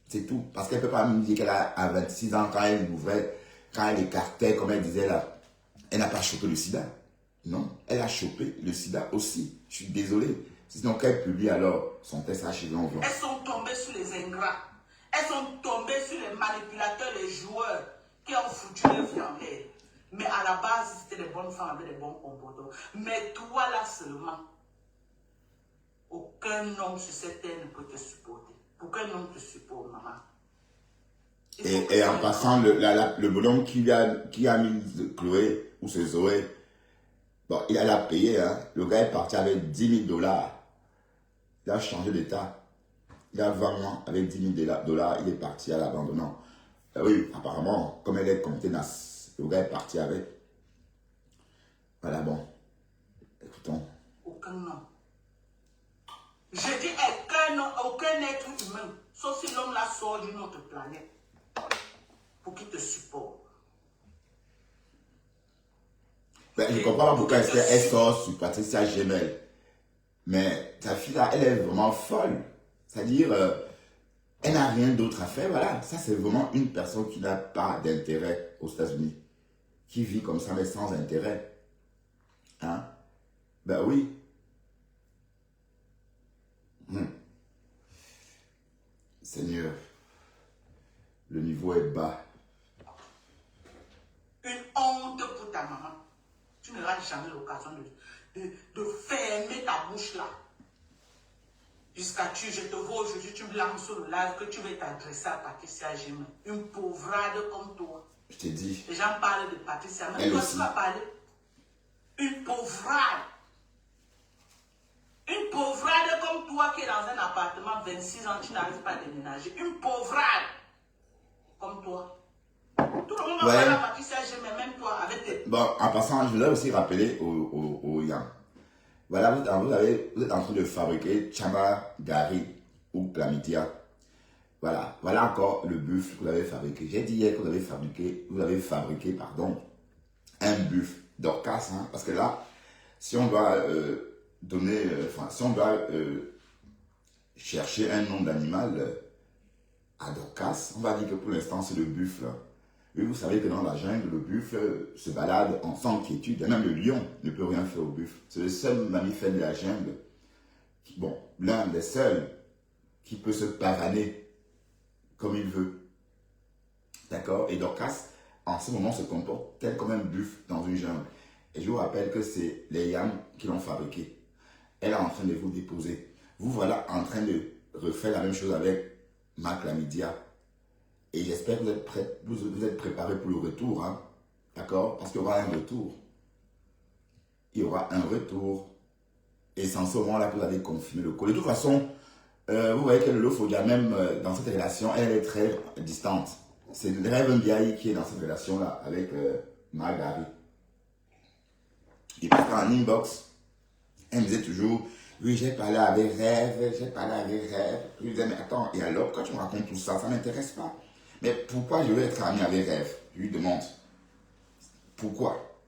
C'est tout. Parce qu'elle ne peut pas me dire qu'elle a 26 ans quand elle ouvrait, quand elle écartait, comme elle disait là, elle n'a pas chopé le sida. Non, elle a chopé le sida aussi. Je suis désolé. Sinon, qu'elle publie alors son test HIV environ. Elles sont tombées sur les ingrats. Elles sont tombées sur les manipulateurs, les joueurs qui ont foutu leur vie en l'air. Mais à la base, c'était des bonnes femmes avec des bons comportements. Mais toi là seulement, aucun homme sur cette terre ne peut te supporter. Aucun homme te supporte, maman. Et en passant, le bonhomme qui a mis Chloé ou c'est Zoé, bon, il a payé, hein. Le gars est parti avec 10 000 $. Il a changé d'état. Il a 20 mois avec 10 000 $. Il est parti à l'abandonnant. Oui, apparemment, comme elle est comme tenace, le gars est parti avec. Voilà, bon. Écoutons. Aucun homme. Je dis aucun homme, aucun être humain, sauf si l'homme là sort d'une autre planète, pour qu'il te supporte. Ben, je ne comprends pas pourquoi elle sort sur Patricia Gemel. Mais sa fille là, elle est vraiment folle. C'est-à-dire, elle n'a rien d'autre à faire. Voilà, ça c'est vraiment une personne qui n'a pas d'intérêt aux États-Unis. Qui vit comme ça, mais sans intérêt. Hein? Ben oui. Seigneur, le niveau est bas. Une honte pour ta maman. Tu n'auras jamais l'occasion de fermer ta bouche là. Jusqu'à je te vois aujourd'hui, tu me lances sur le live que tu veux t'adresser à Patricia Gemel. Une pauvrade comme toi. Je t'ai dit. Les gens parlent de Patricia, mais Elle toi aussi. tu vas parler. Une pauvrade. Une pauvrade comme toi qui est dans un appartement 26 ans, tu n'arrives pas à déménager. Une pauvrade comme toi. Tout le monde va parler à Patricia Gemel, même toi, avec tes... Bon, en passant, je voulais aussi rappeler aux Yang. Voilà, vous êtes en train de fabriquer Chama Gari ou Chlamydia. Voilà encore le buff que vous avez fabriqué. J'ai dit hier que vous avez fabriqué, un buff d'Orcas, hein, parce que là, si on doit chercher un nom d'animal à Dorcas, on va dire que pour l'instant c'est le buff là. Et vous savez que dans la jungle, le buffle se balade sans quiétude. Et même le lion ne peut rien faire au buffle. C'est le seul mammifère de la jungle, l'un des seuls qui peut se pavaner comme il veut. D'accord? Et Dorcas, en ce moment, se comporte tel comme un buffle dans une jungle. Et je vous rappelle que c'est les Yams qui l'ont fabriqué. Elle est en train de vous déposer. Vous voilà en train de refaire la même chose avec ma chlamydia. Et j'espère que vous êtes prêts, vous êtes préparés pour le retour, hein? D'accord? Parce qu'il y aura un retour. Il y aura un retour. Et c'est en ce moment-là que vous allez confirmer le col. De toute façon, vous voyez que Lolo Fodia, même dans cette relation, elle est très distante. C'est Rêve Ndiaye qui est dans cette relation-là avec Marguerite. Et parce qu'en inbox, elle me disait toujours, oui, j'ai parlé avec Rêve. Je lui disais, mais attends, et alors, quand tu me racontes tout ça, ça ne m'intéresse pas. Mais pourquoi je veux être ami avec Rêve? Je lui demande. Pourquoi?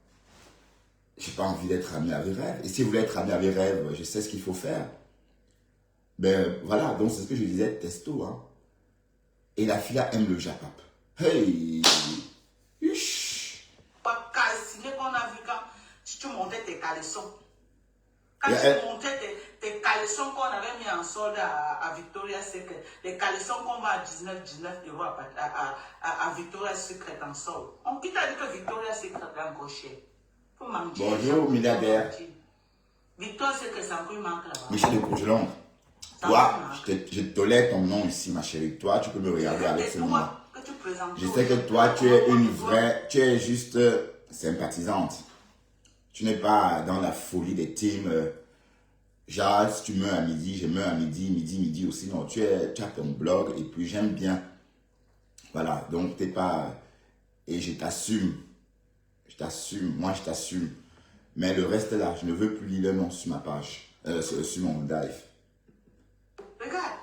Je n'ai pas envie d'être ami avec Rêve. Et si vous voulez être ami avec Rêve, je sais ce qu'il faut faire. Ben voilà, donc c'est ce que je disais, testo. Hein. Et la fille aime le japap. Hey! Pas calciné qu'on a vu quand tu montais tes caleçons. Quand tu montrais tes caleçons qu'on avait mis en solde à Victoria's Secret, les caleçons qu'on va à 19 euros à Victoria's Secret en solde. Qui t'a dit que Victoria's Secret est encore cher? Faut mentir. Bonjour, milliardaire. Victoria's Secret, c'est encore une marque là-bas. Michel de Courgelon. Toi, je tolère ton nom ici, ma chérie. Toi, tu peux me regarder avec ce nom. Je sais que toi, tu es une vraie, tu es juste sympathisante. Tu n'es pas dans la folie des teams. Genre, si tu meurs à midi, je meurs à midi aussi. Non, tu as ton blog et puis j'aime bien. Voilà, donc t'es pas... Et je t'assume. Moi je t'assume. Mais le reste là, je ne veux plus lire le nom sur ma page, sur mon live. Regarde,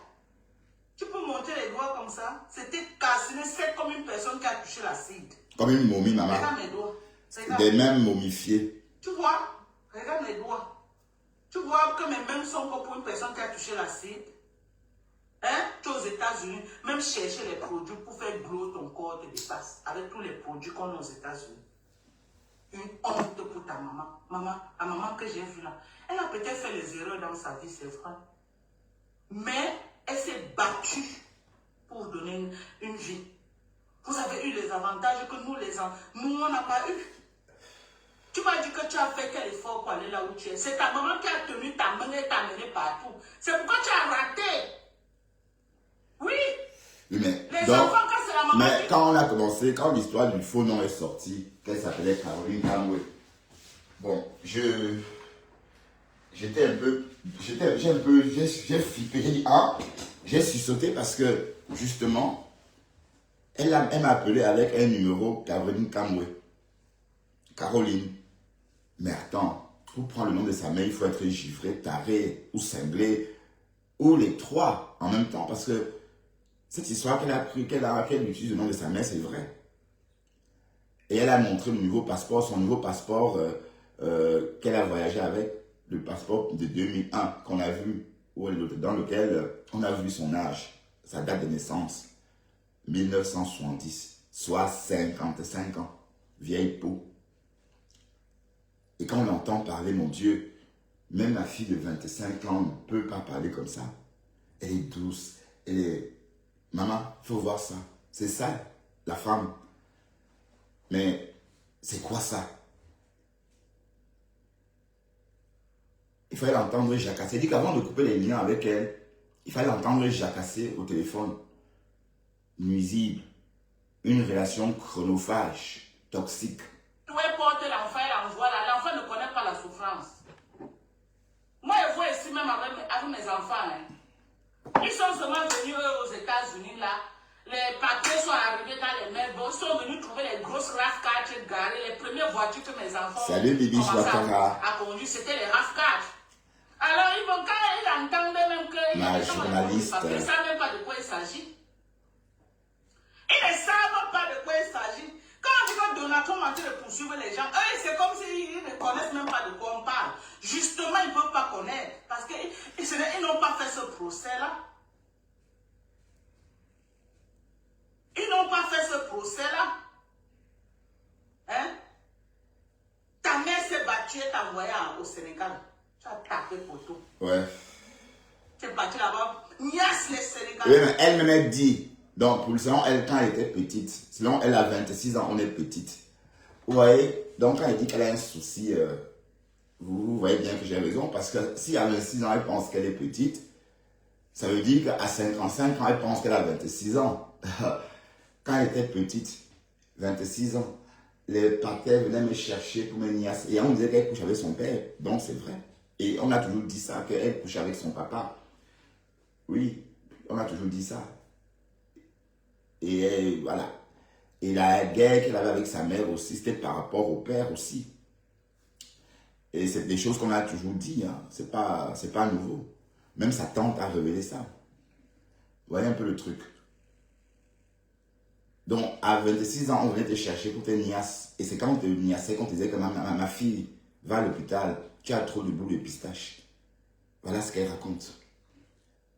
tu peux monter les doigts comme ça. C'était calciné, c'est comme une personne qui a touché l'acide. Comme une momie, maman. Regarde mes doigts. Des mêmes momifiés. Tu vois, regarde mes doigts. Tu vois que mes mains sont comme pour une personne qui a touché l'acide. Hein? Tu es aux États-Unis, même chercher les produits pour faire glow ton corps te dépasse. Avec tous les produits qu'on a aux États-Unis. Une honte pour ta maman. La maman que j'ai vue là. Elle a peut-être fait les erreurs dans sa vie, c'est vrai. Mais elle s'est battue pour donner une vie. Vous avez eu les avantages que nous on n'a pas eu. Tu m'as dit que tu as fait quel effort pour aller là où tu es. C'est ta maman qui a tenu ta main et t'a mené partout. C'est pourquoi tu as raté. Oui. Mais, les enfants, quand c'est la maman mais quand on a commencé, quand l'histoire du faux nom est sortie, qu'elle s'appelait Caroline Camoué. Bon, j'ai flippé, j'ai dit, j'ai sursauté parce que, justement, elle m'a appelé avec un numéro Caroline Camoué. Caroline. Mais attends, pour prendre le nom de sa mère, il faut être givré, taré ou cinglé, ou les trois en même temps, parce que cette histoire qu'elle utilise le nom de sa mère, c'est vrai. Et elle a montré le nouveau passeport, son nouveau passeport qu'elle a voyagé avec, le passeport de 2001 qu'on a vu, dans lequel on a vu son âge, sa date de naissance, 1970, soit 55 ans, vieille peau. Et quand on entend parler, mon Dieu, même ma fille de 25 ans ne peut pas parler comme ça. Elle est douce, elle est... Maman, il faut voir ça. C'est ça, la femme. Mais c'est quoi ça? Il fallait l'entendre jacasser. Il dit qu'avant de couper les liens avec elle, il fallait l'entendre jacasser au téléphone. Nuisible. Une relation chronophage, toxique. Tu portes l'enfant et l'envoie là. L'enfant ne connaît pas la souffrance. Moi, je vois ici même avec mes enfants. Hein. Ils sont seulement venus aux États-Unis là. Les papiers sont arrivés dans les mails. Ils sont venus trouver les grosses RAV4 garées. Les premières voitures que mes enfants commençaient à conduire, c'était les RAV4. Alors, quand ils entendent même qu'il y a des journaliste. Ils ne savent même pas de quoi il s'agit. Ils ne savent pas de quoi il s'agit. Quand on dit que Donald Trump a dit de poursuivre les gens, eux, c'est comme s'ils ne connaissent même pas de quoi on parle. Justement, ils ne peuvent pas connaître. Parce qu'ils n'ont pas fait ce procès-là. Ils n'ont pas fait ce procès-là. Hein? Ta mère s'est battue et t'a envoyé au Sénégal. Tu as tapé pour tout. Ouais. Tu es parti là-bas. Niasse les Sénégalais. Oui, mais elle m'a dit. Donc, selon elle, quand elle était petite, selon elle a 26 ans, on est petite. Vous voyez? Donc, quand elle dit qu'elle a un souci, vous voyez bien que j'ai raison. Parce que si à 26 ans, elle pense qu'elle est petite, ça veut dire qu'à 55 ans, elle pense qu'elle a 26 ans. Quand elle était petite, 26 ans, les patères venaient me chercher pour me niasse. Et on disait qu'elle couche avec son père. Donc, c'est vrai. Et on a toujours dit ça, qu'elle couche avec son papa. Oui, on a toujours dit ça. Et voilà. Et la guerre qu'elle avait avec sa mère aussi, c'était par rapport au père aussi. Et c'est des choses qu'on a toujours dit. Hein. C'est pas nouveau. Même sa tante a révélé ça. Vous voyez un peu le truc. Donc, à 26 ans, on venait te chercher pour te niasse. Et c'est quand on te niassait qu'on te disait que ma fille va à l'hôpital, tu as trop de boules de pistache. Voilà ce qu'elle raconte.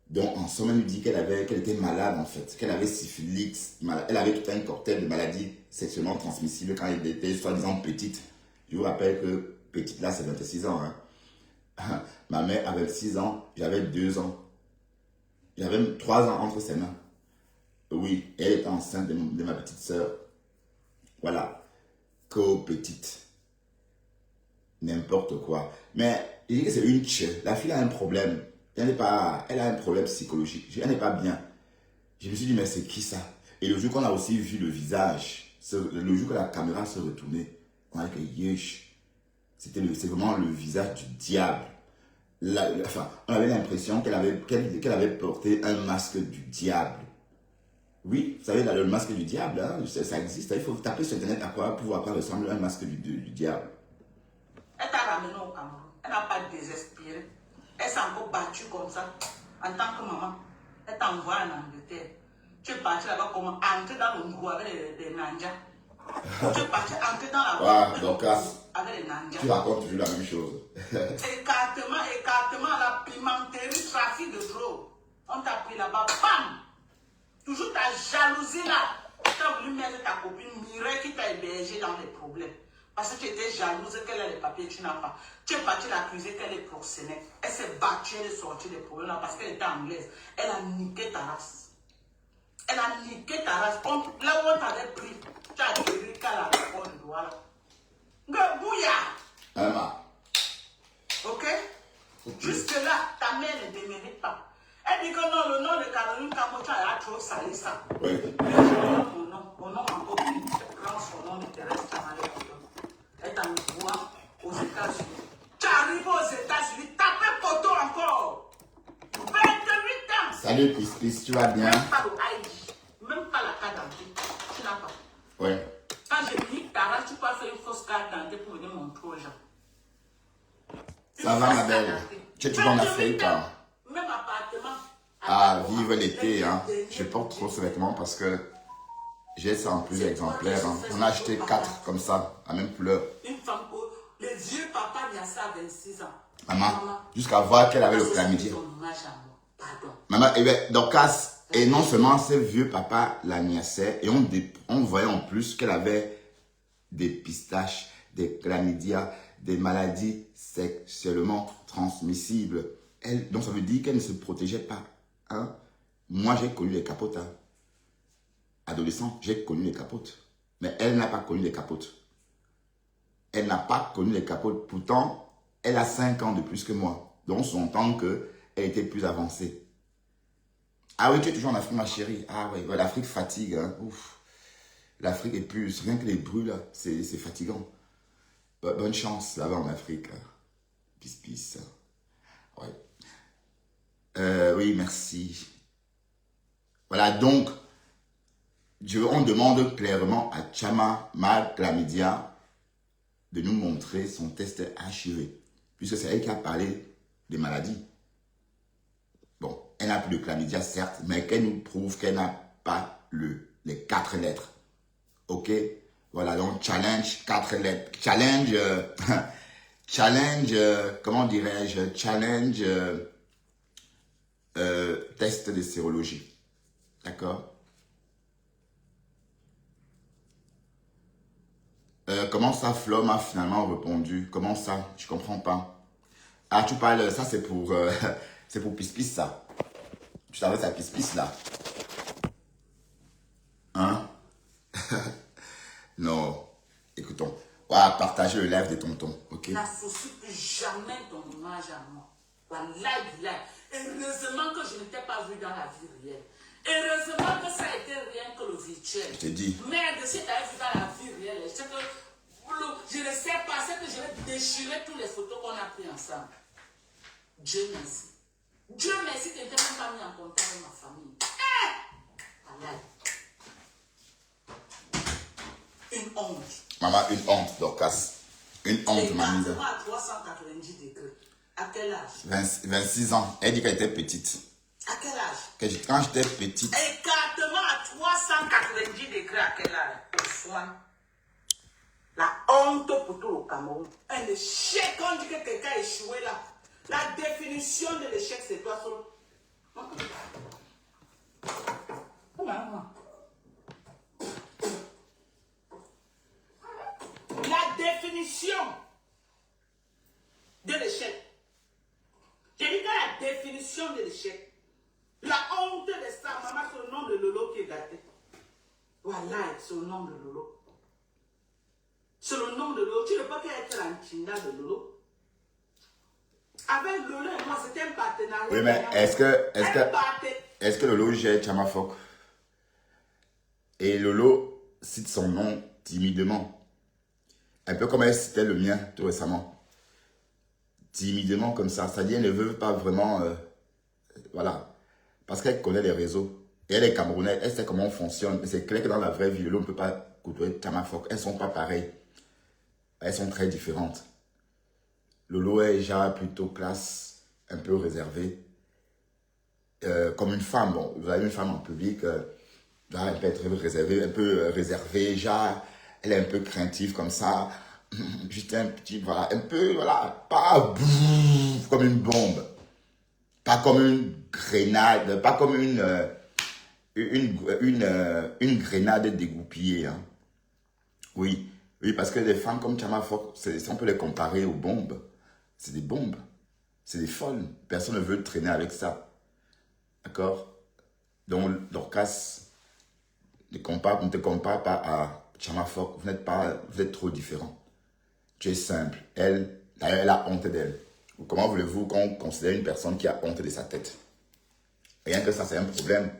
Donc, en somme, elle nous dit qu'elle était malade, en fait. Qu'elle avait syphilis. Elle avait tout un cocktail de maladies sexuellement transmissibles quand elle était soi-disant petite. Je vous rappelle que petite, là, c'est 26 ans. Hein. Ma mère avait 6 ans, j'avais 2 ans. J'avais 3 ans entre ses mains. Oui, elle était enceinte de ma petite sœur. Voilà. Co-petite. N'importe quoi. Mais il dit que c'est une tche. La fille a un problème. Elle a un problème psychologique. Elle n'est pas bien. Je me suis dit, mais c'est qui ça? Et le jour qu'on a aussi vu le visage, le jour que la caméra se retournait, on a dit que yesh, c'est vraiment le visage du diable. Enfin, on avait l'impression qu'elle avait porté un masque du diable. Oui, vous savez, le masque du diable, hein, ça existe. Il faut taper sur Internet pour voir à quoi ressemble un masque du diable. Elle t'a ramené au Cameroun. Elle n'a pas désespéré. Elle s'est encore battue comme ça. En tant que maman, elle t'a envoyé en Angleterre. Tu es parti là-bas comment entrer dans le mou avec les nanjas. Tu es parti entrer dans la avec les nanjas. Tu racontes toujours la même chose. Écartement, la pimenterie, trafic de drogue. On t'a pris là-bas, bam! Toujours ta jalousie là. Tu as voulu mettre ta copine Mireille qui t'a hébergé dans les problèmes. Parce que tu étais jalouse qu'elle a les papiers, tu n'as pas. Tu es parti l'accuser qu'elle est proxénète. Elle s'est battue, elle est sortie des problèmes là parce qu'elle était anglaise. Elle a niqué ta race. Elle a niqué ta race. Là où on t'avait pris, tu as guéri qu'à la réponse de doigt là. Bouya! Ok? Jusque là, ta mère ne démérite pas. Elle dit que non, le nom de Caroline Kamocha a trop sali ça. Oui. Mon nom encore plus. Prends son nom de Thérèse Tamalé. Elle t'envoie aux États-Unis. Tu arrives aux États-Unis, tapez poteau encore. 28 ans. Salut, Pispis, tu vas bien? Même pas le ID, même pas la carte d'identité. Tu n'as pas. Oui. Quand je dis ta race, tu peux faire une fausse carte d'identité pour venir montrer aux gens. Ça va, ma belle? Tu es toujours en Afrique, hein? Même appartement. Ah, vive l'été, hein. Je porte trop ce vêtement parce que j'ai ça en plus exemplaires. Hein. On a acheté 4 comme ça, à même couleur. Une femme, les vieux papa, il y a ça à 26 ans. Maman, jusqu'à voir qu'elle avait le chlamydia. Maman, eh bien, Dorcas, et non seulement ce vieux papa la niaçait, et on voyait en plus qu'elle avait des pistaches, des chlamydia, des maladies sexuellement transmissibles. Donc ça veut dire qu'elle ne se protégeait pas. Hein? Moi, j'ai connu les capotes. Hein. Adolescent, j'ai connu les capotes. Mais elle n'a pas connu les capotes. Elle n'a pas connu les capotes. Pourtant, elle a 5 ans de plus que moi. Donc, son temps qu'elle était plus avancée. Ah oui, tu es toujours en Afrique, ma chérie. Ah oui, l'Afrique fatigue. Hein. L'Afrique est plus... Rien que les bruits, c'est fatigant. Bonne chance là-bas en Afrique. Peace. Ouais. Oui, merci. Voilà, donc, on demande clairement à Chama Chlamydia de nous montrer son test HIV, puisque c'est elle qui a parlé des maladies. Bon, elle n'a plus de chlamydia, certes, mais qu'elle nous prouve qu'elle n'a pas les 4 lettres. Ok? Voilà, donc challenge, 4 lettres. Challenge, comment dirais-je? Challenge, test de sérologie. D'accord? Comment ça, Flo m'a finalement répondu? Comment ça? Je comprends pas. Ah, tu parles, ça c'est pour Pispis, ça. Tu savais, ça Pispis, là. Hein? Non. Écoutons. Voilà, partagez le live de tonton, ok? N'associe plus jamais ton image à moi. La live. Heureusement que je ne t'ai pas vu dans la vie réelle. Heureusement que ça a été rien que le virtuel. Je t'ai dit. Merde, si tu avais vu dans la vie réelle, je ne sais pas, c'est que je vais déchirer toutes les photos qu'on a prises ensemble. Dieu merci. Dieu merci, tu n'étais même pas mis en contact avec ma famille. Une honte. Maman, une honte, Dorcas. Une honte, mamie. À 390 degrés. À quel âge? 26 ans. Elle dit qu'elle était petite. À quel âge? Quand j'étais petite. Écartement à 390 degrés, à quel âge? Au soin. La honte pour tout le Cameroun. Un échec, on dit que quelqu'un a échoué là. La définition de l'échec, c'est toi seul. La définition de l'échec, l'échec. La honte de ça, maman, c'est le nom de Lolo qui est gâté. Voilà, c'est le nom de Lolo. C'est le nom de Lolo. Tu ne peux pas être l'antina de Lolo. Avec Lolo et moi, c'était un partenariat. Oui, mais est-ce que Lolo gère Chamafok? Et Lolo cite son nom timidement. Un peu comme elle citait le mien tout récemment. Timidement comme ça. C'est-à-dire qu'elle ne veut pas vraiment... voilà. Parce qu'elle connaît les réseaux. Et elle est camerounaise. Elle sait comment on fonctionne. Mais c'est clair que dans la vraie vie, Lolo ne peut pas côtoyer Chamafok. Elles ne sont pas pareilles. Elles sont très différentes. Lolo est déjà plutôt classe, un peu réservée. Comme une femme. Bon, vous avez une femme en public... là, elle peut être réservée, un peu réservée, genre, elle est un peu craintive comme ça. Juste un petit, voilà, un peu, voilà, pas comme une bombe. Pas comme une grenade, pas comme une grenade dégoupillée. Hein. Oui, oui, parce que les femmes comme Chamafok, on peut les comparer aux bombes. C'est des bombes. C'est des folles. Personne ne veut traîner avec ça. D'accord? Donc, Dorcas... ne te compare pas à Chamafok. Vous êtes trop différents. Tu es simple. Elle, d'ailleurs, elle a honte d'elle. Comment voulez-vous qu'on considère une personne qui a honte de sa tête? Rien que ça, c'est un problème.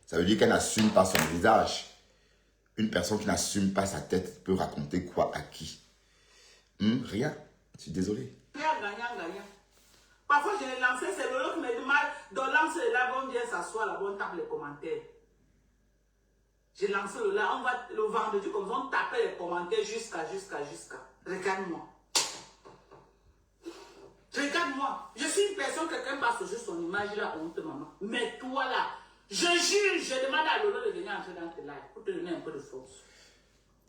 Ça veut dire qu'elle n'assume pas son visage. Une personne qui n'assume pas sa tête peut raconter quoi à qui? Rien. Je suis désolé. Gagnant. Parfois, je l'ai lancé, c'est Lolo qui me demande de lancer là, bon, viens s'asseoir là, bon, tape les commentaires. J'ai lancé le là, on va le vendredi comme ça, on tapait les commentaires jusqu'à. Regarde-moi. Regarde-moi. Je suis une personne, quelqu'un passe juste son image là, honte, maman. Mais toi là, je jure, je demande à Lolo de venir entrer dans tes lives pour te donner un peu de force.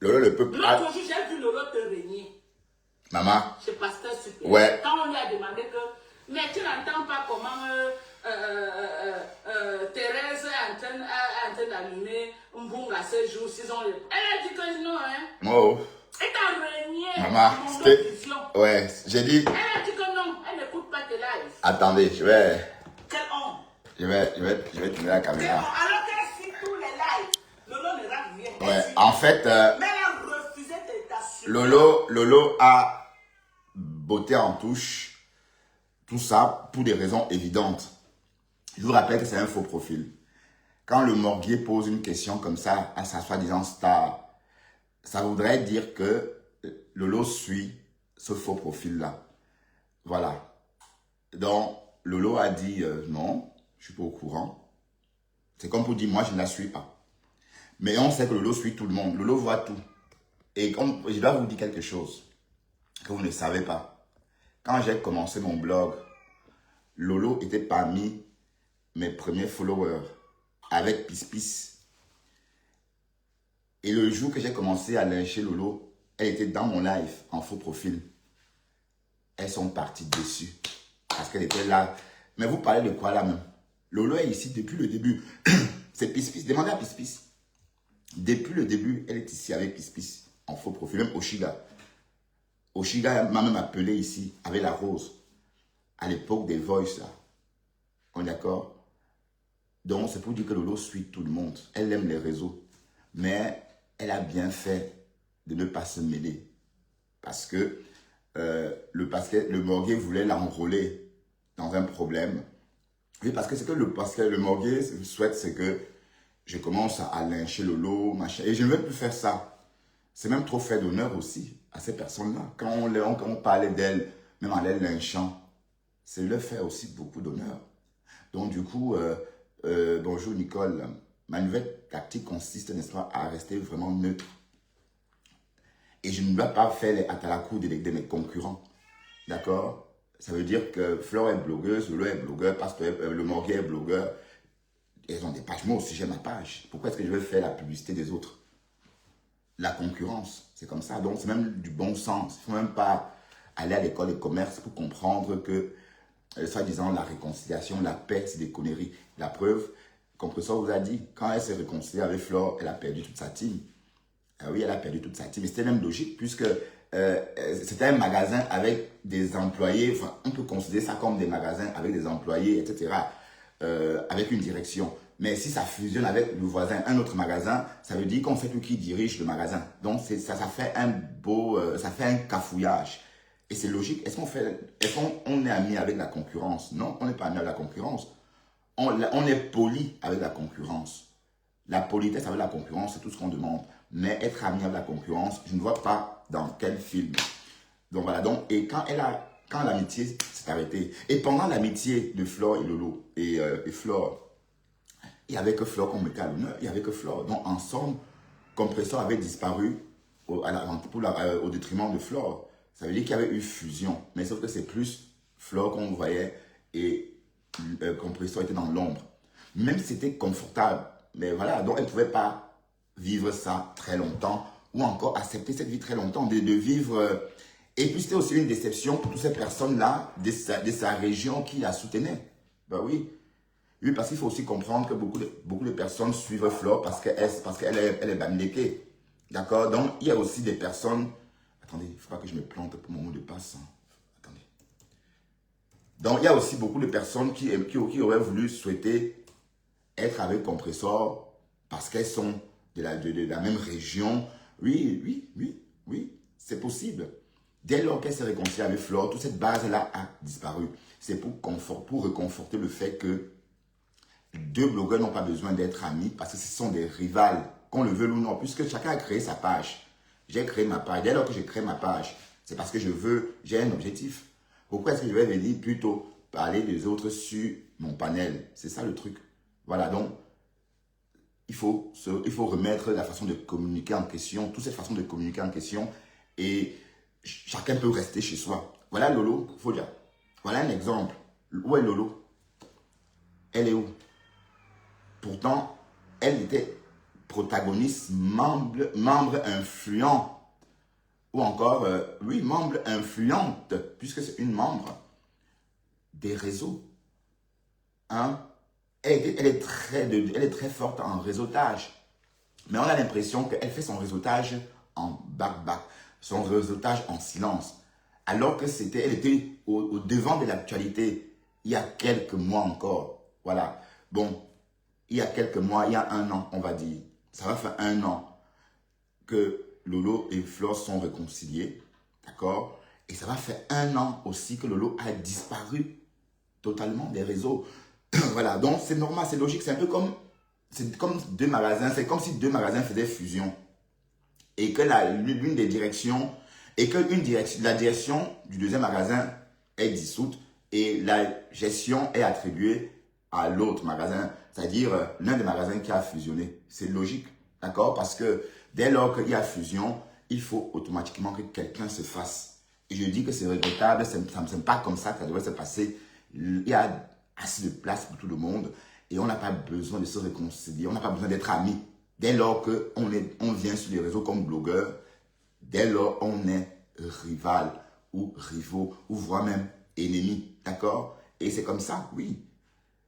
Lolo ne peut pas. L'autre jour, j'ai vu Lolo te régner. Maman. Chez Pasteur Super. Ouais. Quand on lui a demandé que. Mais tu n'entends pas comment Thérèse est en train d'allumer Mbunga ce jour, s'ils ont. Elle a dit que non, hein. Oh. Elle t'a régné. Maman, c'était. Ouais, j'ai dit. Elle a dit que non, elle n'écoute pas tes lives. Attendez, je vais. Quelle honte. Je vais tourner la caméra. Alors qu'elle suit tous les lives, Lolo ne rate rien. Ouais, en fait. Mais elle a refusé de t'assurer. Lolo a botté en touche. Tout ça pour des raisons évidentes. Je vous rappelle que c'est un faux profil. Quand le Morguier pose une question comme ça à sa soi-disant star, ça voudrait dire que Lolo suit ce faux profil-là. Voilà. Donc, Lolo a dit non, je ne suis pas au courant. C'est comme pour dire, moi, je ne la suis pas. Mais on sait que Lolo suit tout le monde. Lolo voit tout. Et je dois vous dire quelque chose que vous ne savez pas. Quand j'ai commencé mon blog, Lolo était parmi mes premiers followers avec Pispis. Et le jour que j'ai commencé à lyncher Lolo, elle était dans mon live en faux profil. Elles sont parties dessus parce qu'elle était là. Mais vous parlez de quoi là même? Lolo est ici depuis le début. C'est Pispis. Demandez à Pispis. Depuis le début, elle est ici avec Pispis en faux profil. Même Oshiga. Oshiga m'a même appelé ici avec la rose. À l'époque des voices là. On est d'accord? Donc c'est pour dire que Lolo suit tout le monde. Elle aime les réseaux. Mais elle a bien fait de ne pas se mêler. Parce que le Morguier voulait l'enrôler dans un problème. Oui, parce que c'est que le Morguier souhaite, c'est que je commence à lyncher Lolo, machin. Et je ne veux plus faire ça. C'est même trop fait d'honneur aussi à ces personnes-là. Quand on parlait d'elles, même en les lynchant, c'est leur faire aussi beaucoup d'honneur. Donc du coup, bonjour Nicole, ma nouvelle tactique consiste, n'est-ce pas, à rester vraiment neutre. Et je ne dois pas faire les atalakou de mes concurrents. D'accord? Ça veut dire que Flore est blogueuse, Lolo est blogueur, Pasteur, le Morguier est blogueur. Ils ont des pages, moi aussi j'ai ma page. Pourquoi est-ce que je vais faire la publicité des autres? La concurrence, c'est comme ça. Donc c'est même du bon sens. Il ne faut même pas aller à l'école de commerce pour comprendre que, soi-disant, la réconciliation, la paix, c'est des conneries. La preuve, Compressor vous a dit, quand elle s'est réconciliée avec Flore, elle a perdu toute sa team. Ah oui, elle a perdu toute sa team. Et c'était même logique, puisque c'était un magasin avec des employés, enfin, on peut considérer ça comme des magasins avec des employés, etc., avec une direction. Mais si ça fusionne avec le voisin, un autre magasin, ça veut dire qu'on sait plus qui dirige le magasin. Donc, ça fait un beau, ça fait un cafouillage. Et c'est logique. Est-ce qu'on est ami avec la concurrence? Non, on n'est pas ami avec la concurrence. On est poli avec la concurrence. La politesse avec la concurrence, c'est tout ce qu'on demande. Mais être ami avec la concurrence, je ne vois pas dans quel film. Donc voilà. Donc, et quand l'amitié s'est arrêtée, et pendant l'amitié de Flore et Lolo, et Flore, il n'y avait que Flore qu'on mettait à l'honneur, il n'y avait que Flore. Donc ensemble, Compressor avait disparu au détriment de Flore. Ça veut dire qu'il y avait eu fusion. Mais sauf que c'est plus Flore qu'on voyait et Compressor était dans l'ombre. Même si c'était confortable, mais voilà, donc elle ne pouvait pas vivre ça très longtemps ou encore accepter cette vie très longtemps, de vivre. Et puis c'était aussi une déception pour toutes ces personnes-là de sa région qui la soutenaient. Ben oui. Oui, parce qu'il faut aussi comprendre que beaucoup de personnes suivent Flore parce qu'elle est Bamileke. D'accord? Donc, il y a aussi des personnes... Attendez, il ne faut pas que je me plante pour mon mot de passe. Hein. Attendez. Donc, il y a aussi beaucoup de personnes qui auraient voulu souhaiter être avec Compressor parce qu'elles sont de la même région. Oui, c'est possible. Dès lors qu'elle s'est réconciliée avec Flore, toute cette base-là a disparu. C'est pour reconforter le fait que deux blogueurs n'ont pas besoin d'être amis parce que ce sont des rivales, qu'on le veut ou non, puisque chacun a créé sa page. J'ai créé ma page. Dès lors que j'ai créé ma page, c'est parce que j'ai un objectif. Pourquoi est-ce que je vais venir plutôt parler des autres sur mon panel? C'est ça le truc. Voilà, donc, il faut remettre la façon de communiquer en question, toute cette façon de communiquer en question, et chacun peut rester chez soi. Voilà Lolo, faut dire. Voilà un exemple. Où est Lolo? Elle est où? Pourtant, elle était protagoniste, membre influent. Ou encore, membre influente, puisque c'est une membre des réseaux. Hein? Elle est très forte en réseautage. Mais on a l'impression qu'elle fait son réseautage en back-back, son réseautage en silence. Alors que elle était au devant de l'actualité il y a quelques mois encore. Voilà. Bon. Il y a quelques mois, il y a 1 an, on va dire, ça va faire 1 an que Lolo et Flore sont réconciliés, d'accord? Et ça va faire 1 an aussi que Lolo a disparu totalement des réseaux. Voilà, donc c'est normal, c'est logique, c'est un peu comme deux magasins, c'est comme si deux magasins faisaient fusion. Et que l'une des directions, et que la direction du deuxième magasin est dissoute et la gestion est attribuée à l'autre magasin, c'est-à-dire l'un des magasins qui a fusionné. C'est logique, d'accord? Parce que dès lors qu'il y a fusion, il faut automatiquement que quelqu'un se fasse. Et je dis que c'est regrettable, ça ne me semble pas comme ça que ça devrait se passer. Il y a assez de place pour tout le monde et on n'a pas besoin de se réconcilier, on n'a pas besoin d'être amis. Dès lors qu'on vient sur les réseaux comme blogueur, dès lors on est rival ou rivaux ou voire même ennemis, d'accord? Et c'est comme ça, oui.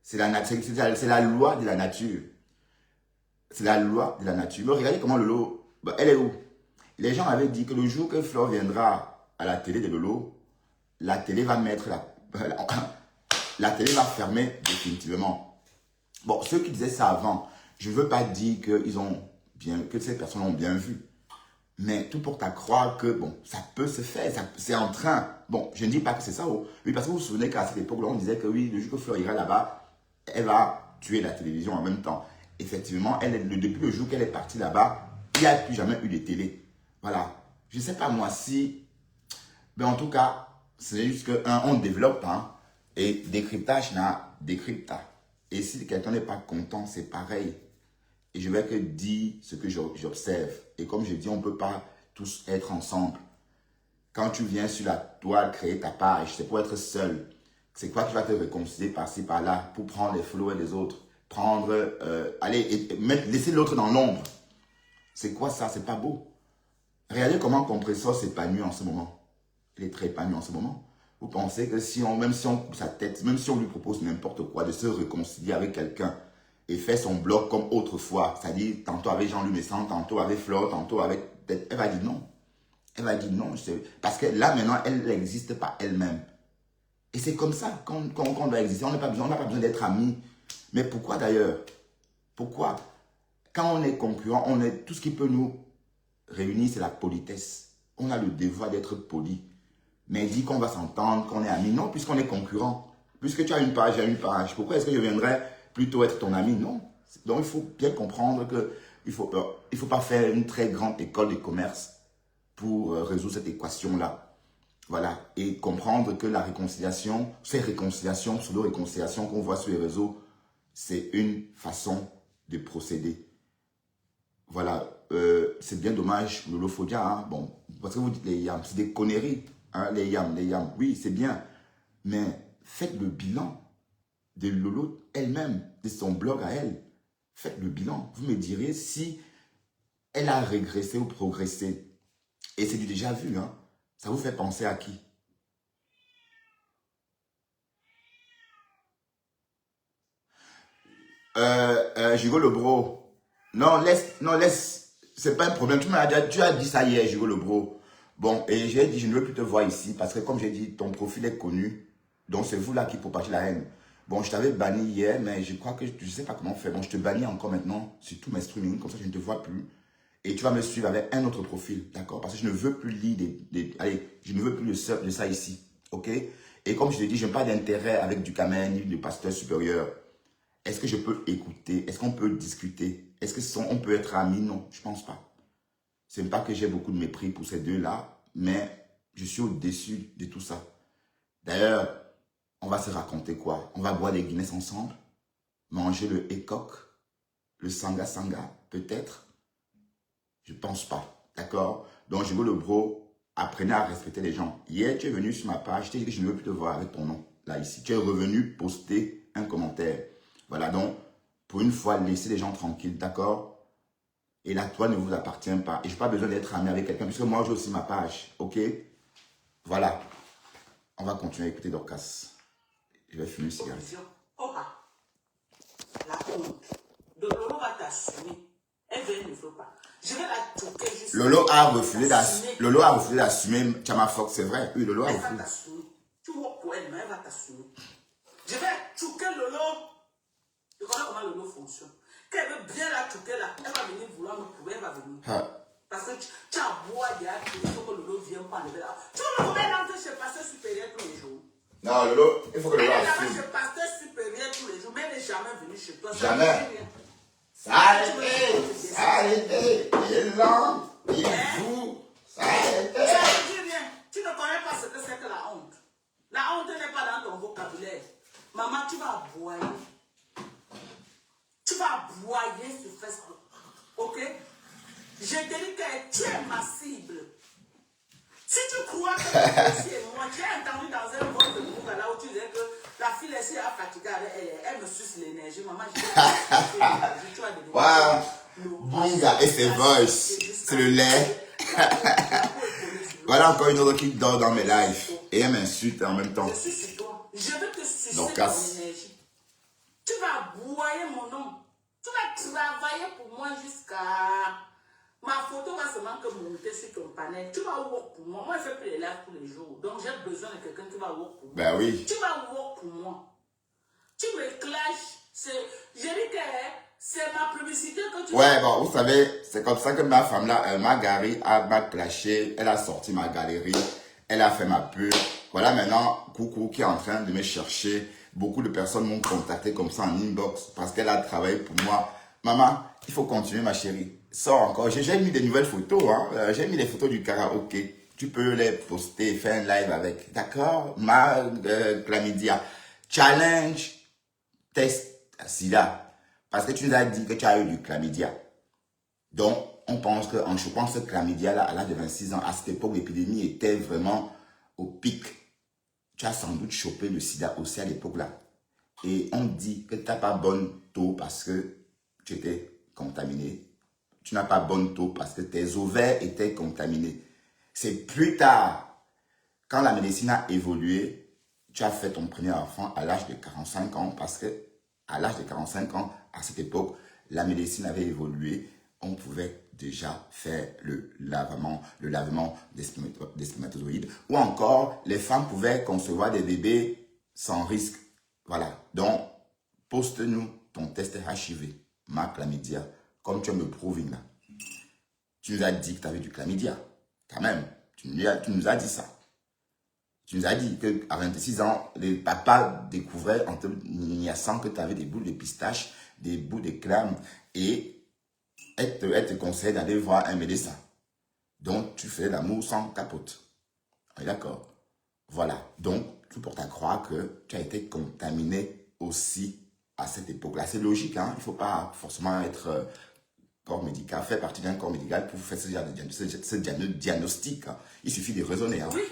C'est la loi de la nature. C'est la loi de la nature. Mais regardez comment Lolo, elle est où? Les gens avaient dit que le jour que Flore viendra à la télé de Lolo, la télé va mettre la télé va fermer définitivement. Bon, ceux qui disaient ça avant, je ne veux pas dire que ces personnes ont bien vu. Mais tout porte à croire que, bon, ça peut se faire, c'est en train. Bon, je ne dis pas que c'est ça. Oui, parce que vous vous souvenez qu'à cette époque-là, on disait que oui, le jour que Flore ira là-bas, elle va tuer la télévision en même temps. Effectivement, depuis le jour qu'elle est partie là-bas, il n'y a plus jamais eu de télé. Voilà. Je ne sais pas moi si... Mais en tout cas, c'est juste qu'on développe, hein, et décryptage n'a décrypta. Et si quelqu'un n'est pas content, c'est pareil. Et je vais que dire ce que j'observe. Et comme je dis, on ne peut pas tous être ensemble. Quand tu viens sur la toile créer ta page, c'est pour être seul. C'est quoi qui va te réconcilier par-ci, par-là, pour prendre les followers des autres. Laisser l'autre dans l'ombre. C'est quoi ça? C'est pas beau. Regardez comment Compressor s'épanouit en ce moment. Il est très épanoui en ce moment. Vous pensez que même si on coupe sa tête, même si on lui propose n'importe quoi, de se réconcilier avec quelqu'un et faire son blog comme autrefois, c'est-à-dire tantôt avec Jean-Louis Messan, tantôt avec Flore, tantôt avec... Elle va dire non. Elle va dire non, parce que là maintenant, elle n'existe pas elle-même. Et c'est comme ça qu'on doit exister. On n'a pas besoin d'être amis. Mais pourquoi d'ailleurs? Pourquoi? Quand on est concurrent, tout ce qui peut nous réunir, c'est la politesse. On a le devoir d'être poli. Mais dit qu'on va s'entendre, qu'on est amis. Non, puisqu'on est concurrent. Puisque tu as une page, j'ai une page. Pourquoi est-ce que je viendrais plutôt être ton ami? Non. Donc, il faut bien comprendre qu'il ne faut pas faire une très grande école de commerce pour résoudre cette équation-là. Voilà. Et comprendre que la réconciliation, ces réconciliations, pseudo-réconciliations qu'on voit sur les réseaux, c'est une façon de procéder. Voilà. C'est bien dommage, l'holophobia, hein. Bon, parce que vous dites les yams, c'est des conneries. Hein, les yams. Oui, c'est bien. Mais faites le bilan de Lolo elle-même, de son blog à elle. Faites le bilan. Vous me direz si elle a régressé ou progressé. Et c'est du déjà vu, hein. Ça vous fait penser à qui? Hugo le bro. Non, laisse. C'est pas un problème. Tu as dit ça hier, Hugo le bro. Bon, et j'ai dit, je ne veux plus te voir ici parce que comme j'ai dit, ton profil est connu. Donc c'est vous là qui propagez la haine. Bon, je t'avais banni hier, mais je crois que je ne sais pas comment faire. Bon, je te bannis encore maintenant sur tous mes streamings, comme ça je ne te vois plus. Et tu vas me suivre avec un autre profil, d'accord? Parce que je ne veux plus lire allez, je ne veux plus de ça ici, ok? Et comme je te dis, je n'ai pas d'intérêt avec du Kamen ni du pasteur supérieur. Est-ce que je peux écouter? Est-ce qu'on peut discuter? Est-ce qu'on peut être amis? Non, je ne pense pas. Ce n'est pas que j'ai beaucoup de mépris pour ces deux-là, mais je suis au-dessus de tout ça. D'ailleurs, on va se raconter quoi? On va boire des Guinness ensemble, manger le Ekok, le Sanga Sanga, peut-être. Je ne pense pas, d'accord? Donc, je veux le bro, apprenez à respecter les gens. Hier, tu es venu sur ma page, je t'ai dit que je ne veux plus te voir avec ton nom, là, ici. Tu es revenu poster un commentaire. Voilà, donc, pour une fois, laissez les gens tranquilles, d'accord? Et la toile ne vous appartient pas. Et je n'ai pas besoin d'être ami avec quelqu'un, puisque moi, j'ai aussi ma page, ok? Voilà. On va continuer à écouter Dorcas. Je vais fumer une cigarette. Oh, la honte. De Lolo va t'assumer. Elle ne veut pas. Je vais la toquer juste. Lolo a refusé d'assumer Chama Fox, c'est vrai. Oui, Lolo a refusé. Elle va t'assumer. Tu vois pour elle, mais elle va t'assumer. Je vais toquer Lolo. Je connais comment Lolo fonctionne. Quand elle veut bien la toquer là, elle va venir vouloir me prouver, elle va venir. Parce que tu as beau à dire qu'il faut que Lolo vienne pas enlever là. Tu veux me combien d'entre chez pasteur supérieur tous les jours? Non, Lolo, il faut que Lolo assume. Elle est chez pasteur supérieur tous les jours, mais elle n'est jamais venue chez toi. Jamais. Arrêtez, il est lent, il est fou, arrêtez. Ça ne dit rien. Tu ne connais pas ce que c'est que la honte. La honte n'est pas dans ton vocabulaire. Maman, tu vas aboyer. Tu vas aboyer sur Facebook. Ok? Je te dis que tu es ma cible. Si tu crois que c'est moi, tu as entendu dans un groupe de groupe là où tu disais que la fille est si fatiguée, elle me suce l'énergie. Maman, je tu as donné. Waouh! Bunga et ses voices. C'est le lait. Voilà encore une autre qui dort dans mes lives. Et elle m'insulte en même temps. Je suis sur toi. Je veux te sucer ton Dorcas. énergie. Tu vas boyer mon nom. Tu vas travailler pour moi jusqu'à... Ma photo va seulement que monter sur ton panel. Tu vas work pour moi. Moi, je fais plus les lives tous les jours. Donc, j'ai besoin de quelqu'un qui va work pour moi. Ben oui. Tu vas work pour moi. Tu me clashes. Je dis que c'est ma publicité que tu... Ouais, bon, vous savez, c'est comme ça que ma femme là, Marguerite, m'a clashé. Elle a sorti ma galerie. Elle a fait ma pub. Voilà maintenant, Coucou qui est en train de me chercher. Beaucoup de personnes m'ont contacté comme ça en inbox parce qu'elle a travaillé pour moi. Maman, il faut continuer ma chérie. Sors encore. J'ai mis des nouvelles photos. Hein. J'ai mis des photos du karaoké. Tu peux les poster, faire un live avec. D'accord? Chlamydia. Challenge test sida. Parce que tu nous as dit que tu as eu du chlamydia. Donc, on pense qu'en chopant ce chlamydia-là à l'âge de 26 ans, à cette époque, l'épidémie était vraiment au pic. Tu as sans doute chopé le sida aussi à l'époque-là. Et on dit que tu n'as pas bonne taux parce que tu étais contaminé. Tu n'as pas bonne taux parce que tes ovaires étaient contaminés. C'est plus tard, quand la médecine a évolué, tu as fait ton premier enfant à l'âge de 45 ans parce que à l'âge de 45 ans, à cette époque, la médecine avait évolué. On pouvait déjà faire le lavement des spermatozoïdes. Ou encore, les femmes pouvaient concevoir des bébés sans risque. Voilà. Donc, poste-nous ton test HIV, ma chlamydia, comme tu me prouves là. Tu nous as dit que tu avais du chlamydia. Quand même, tu nous as dit ça. Tu nous as dit qu'à 26 ans, les papas découvraient en te niassant que tu avais des boules de pistache, des bouts de clame, et elle te conseille d'aller voir un médecin. Donc, tu fais l'amour sans capote. On est d'accord? Voilà. Donc, tout porte à croire que tu as été contaminé aussi à cette époque-là. C'est logique, hein? Il ne faut pas forcément être corps médical, faire partie d'un corps médical pour faire ce diagnostic. Hein. Il suffit de raisonner. Hein. Oui,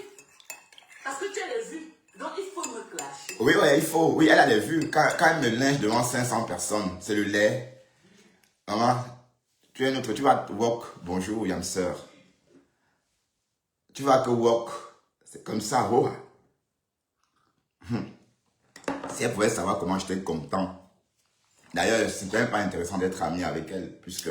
parce que tu as les vues. Donc, il faut me clasher. Oui, il faut. Oui, elle a les vues. Quand elle me linge devant 500 personnes, c'est le lait. Maman, tu es notre, tu vas walk. Bonjour, Yam sœur. Tu vas que walk. C'est comme ça, oh. Si elle pouvait savoir comment j'étais content. D'ailleurs, c'est quand même pas intéressant d'être ami avec elle, puisque...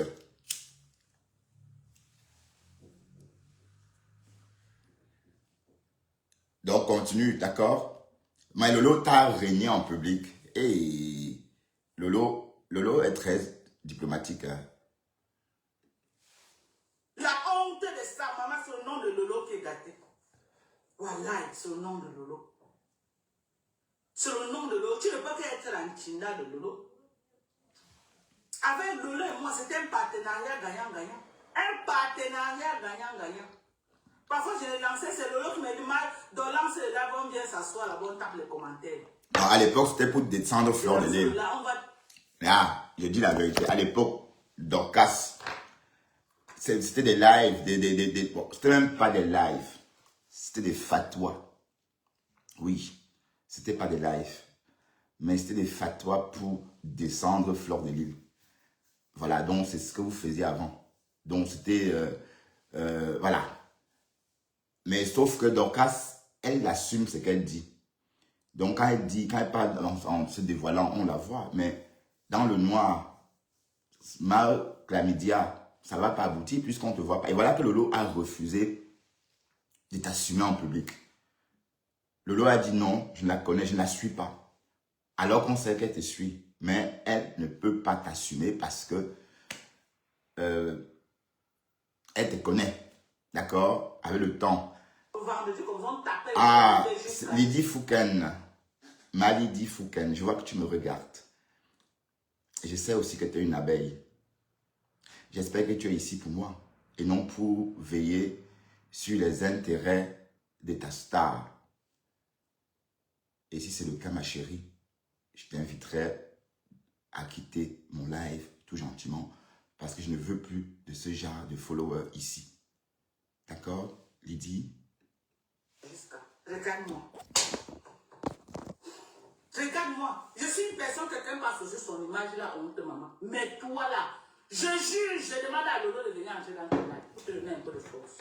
Donc, continue, d'accord? Mais Lolo t'a régné en public. Et Lolo est très diplomatique. Hein. La honte de ça, maman, c'est le nom de Lolo qui est gâté. Voilà, c'est le nom de Lolo. C'est le nom de Lolo. Tu ne peux qu'être l'antinda de Lolo. Avec Lolo et moi, c'était un partenariat gagnant-gagnant. Un partenariat gagnant-gagnant. Parfois, je l'ai lancé, c'est Lolo qui m'a dit, dans lance là, on vient s'asseoir là-bas, on tape les commentaires. Non, à l'époque, c'était pour descendre fleur de lait. Là, on va... Ah, je dis la vérité. À l'époque, Dorcas, c'était des lives, bon, c'était même pas des lives. C'était des fatwas. Oui, c'était pas des lives. Mais c'était des fatwas pour descendre fleur de lait. Voilà, donc c'est ce que vous faisiez avant. Donc c'était... voilà. Mais sauf que Dorcas, elle assume ce qu'elle dit. Donc quand elle parle en se dévoilant, on la voit. Mais dans le noir, mal chlamydia, ça ne va pas aboutir puisqu'on ne te voit pas. Et voilà que Lolo a refusé de t'assumer en public. Lolo a dit non, je la connais, je ne la suis pas. Alors qu'on sait qu'elle te suit. Mais elle ne peut pas t'assumer parce que elle te connaît. D'accord? Avec le temps. Ah, Lydie Fouken. Ma Lydie Fouken, je vois que tu me regardes. Et je sais aussi que tu es une abeille. J'espère que tu es ici pour moi et non pour veiller sur les intérêts de ta star. Et si c'est le cas, ma chérie, je t'inviterai à quitter mon live tout gentiment parce que je ne veux plus de ce genre de followers ici. D'accord, Lydie? Regarde-moi. Regarde-moi. Je suis une personne, quelqu'un passe sur son image là, honte maman. Mais toi là, je juge, je demande à Lolo de venir entrer dans ton live pour te donner un peu de force.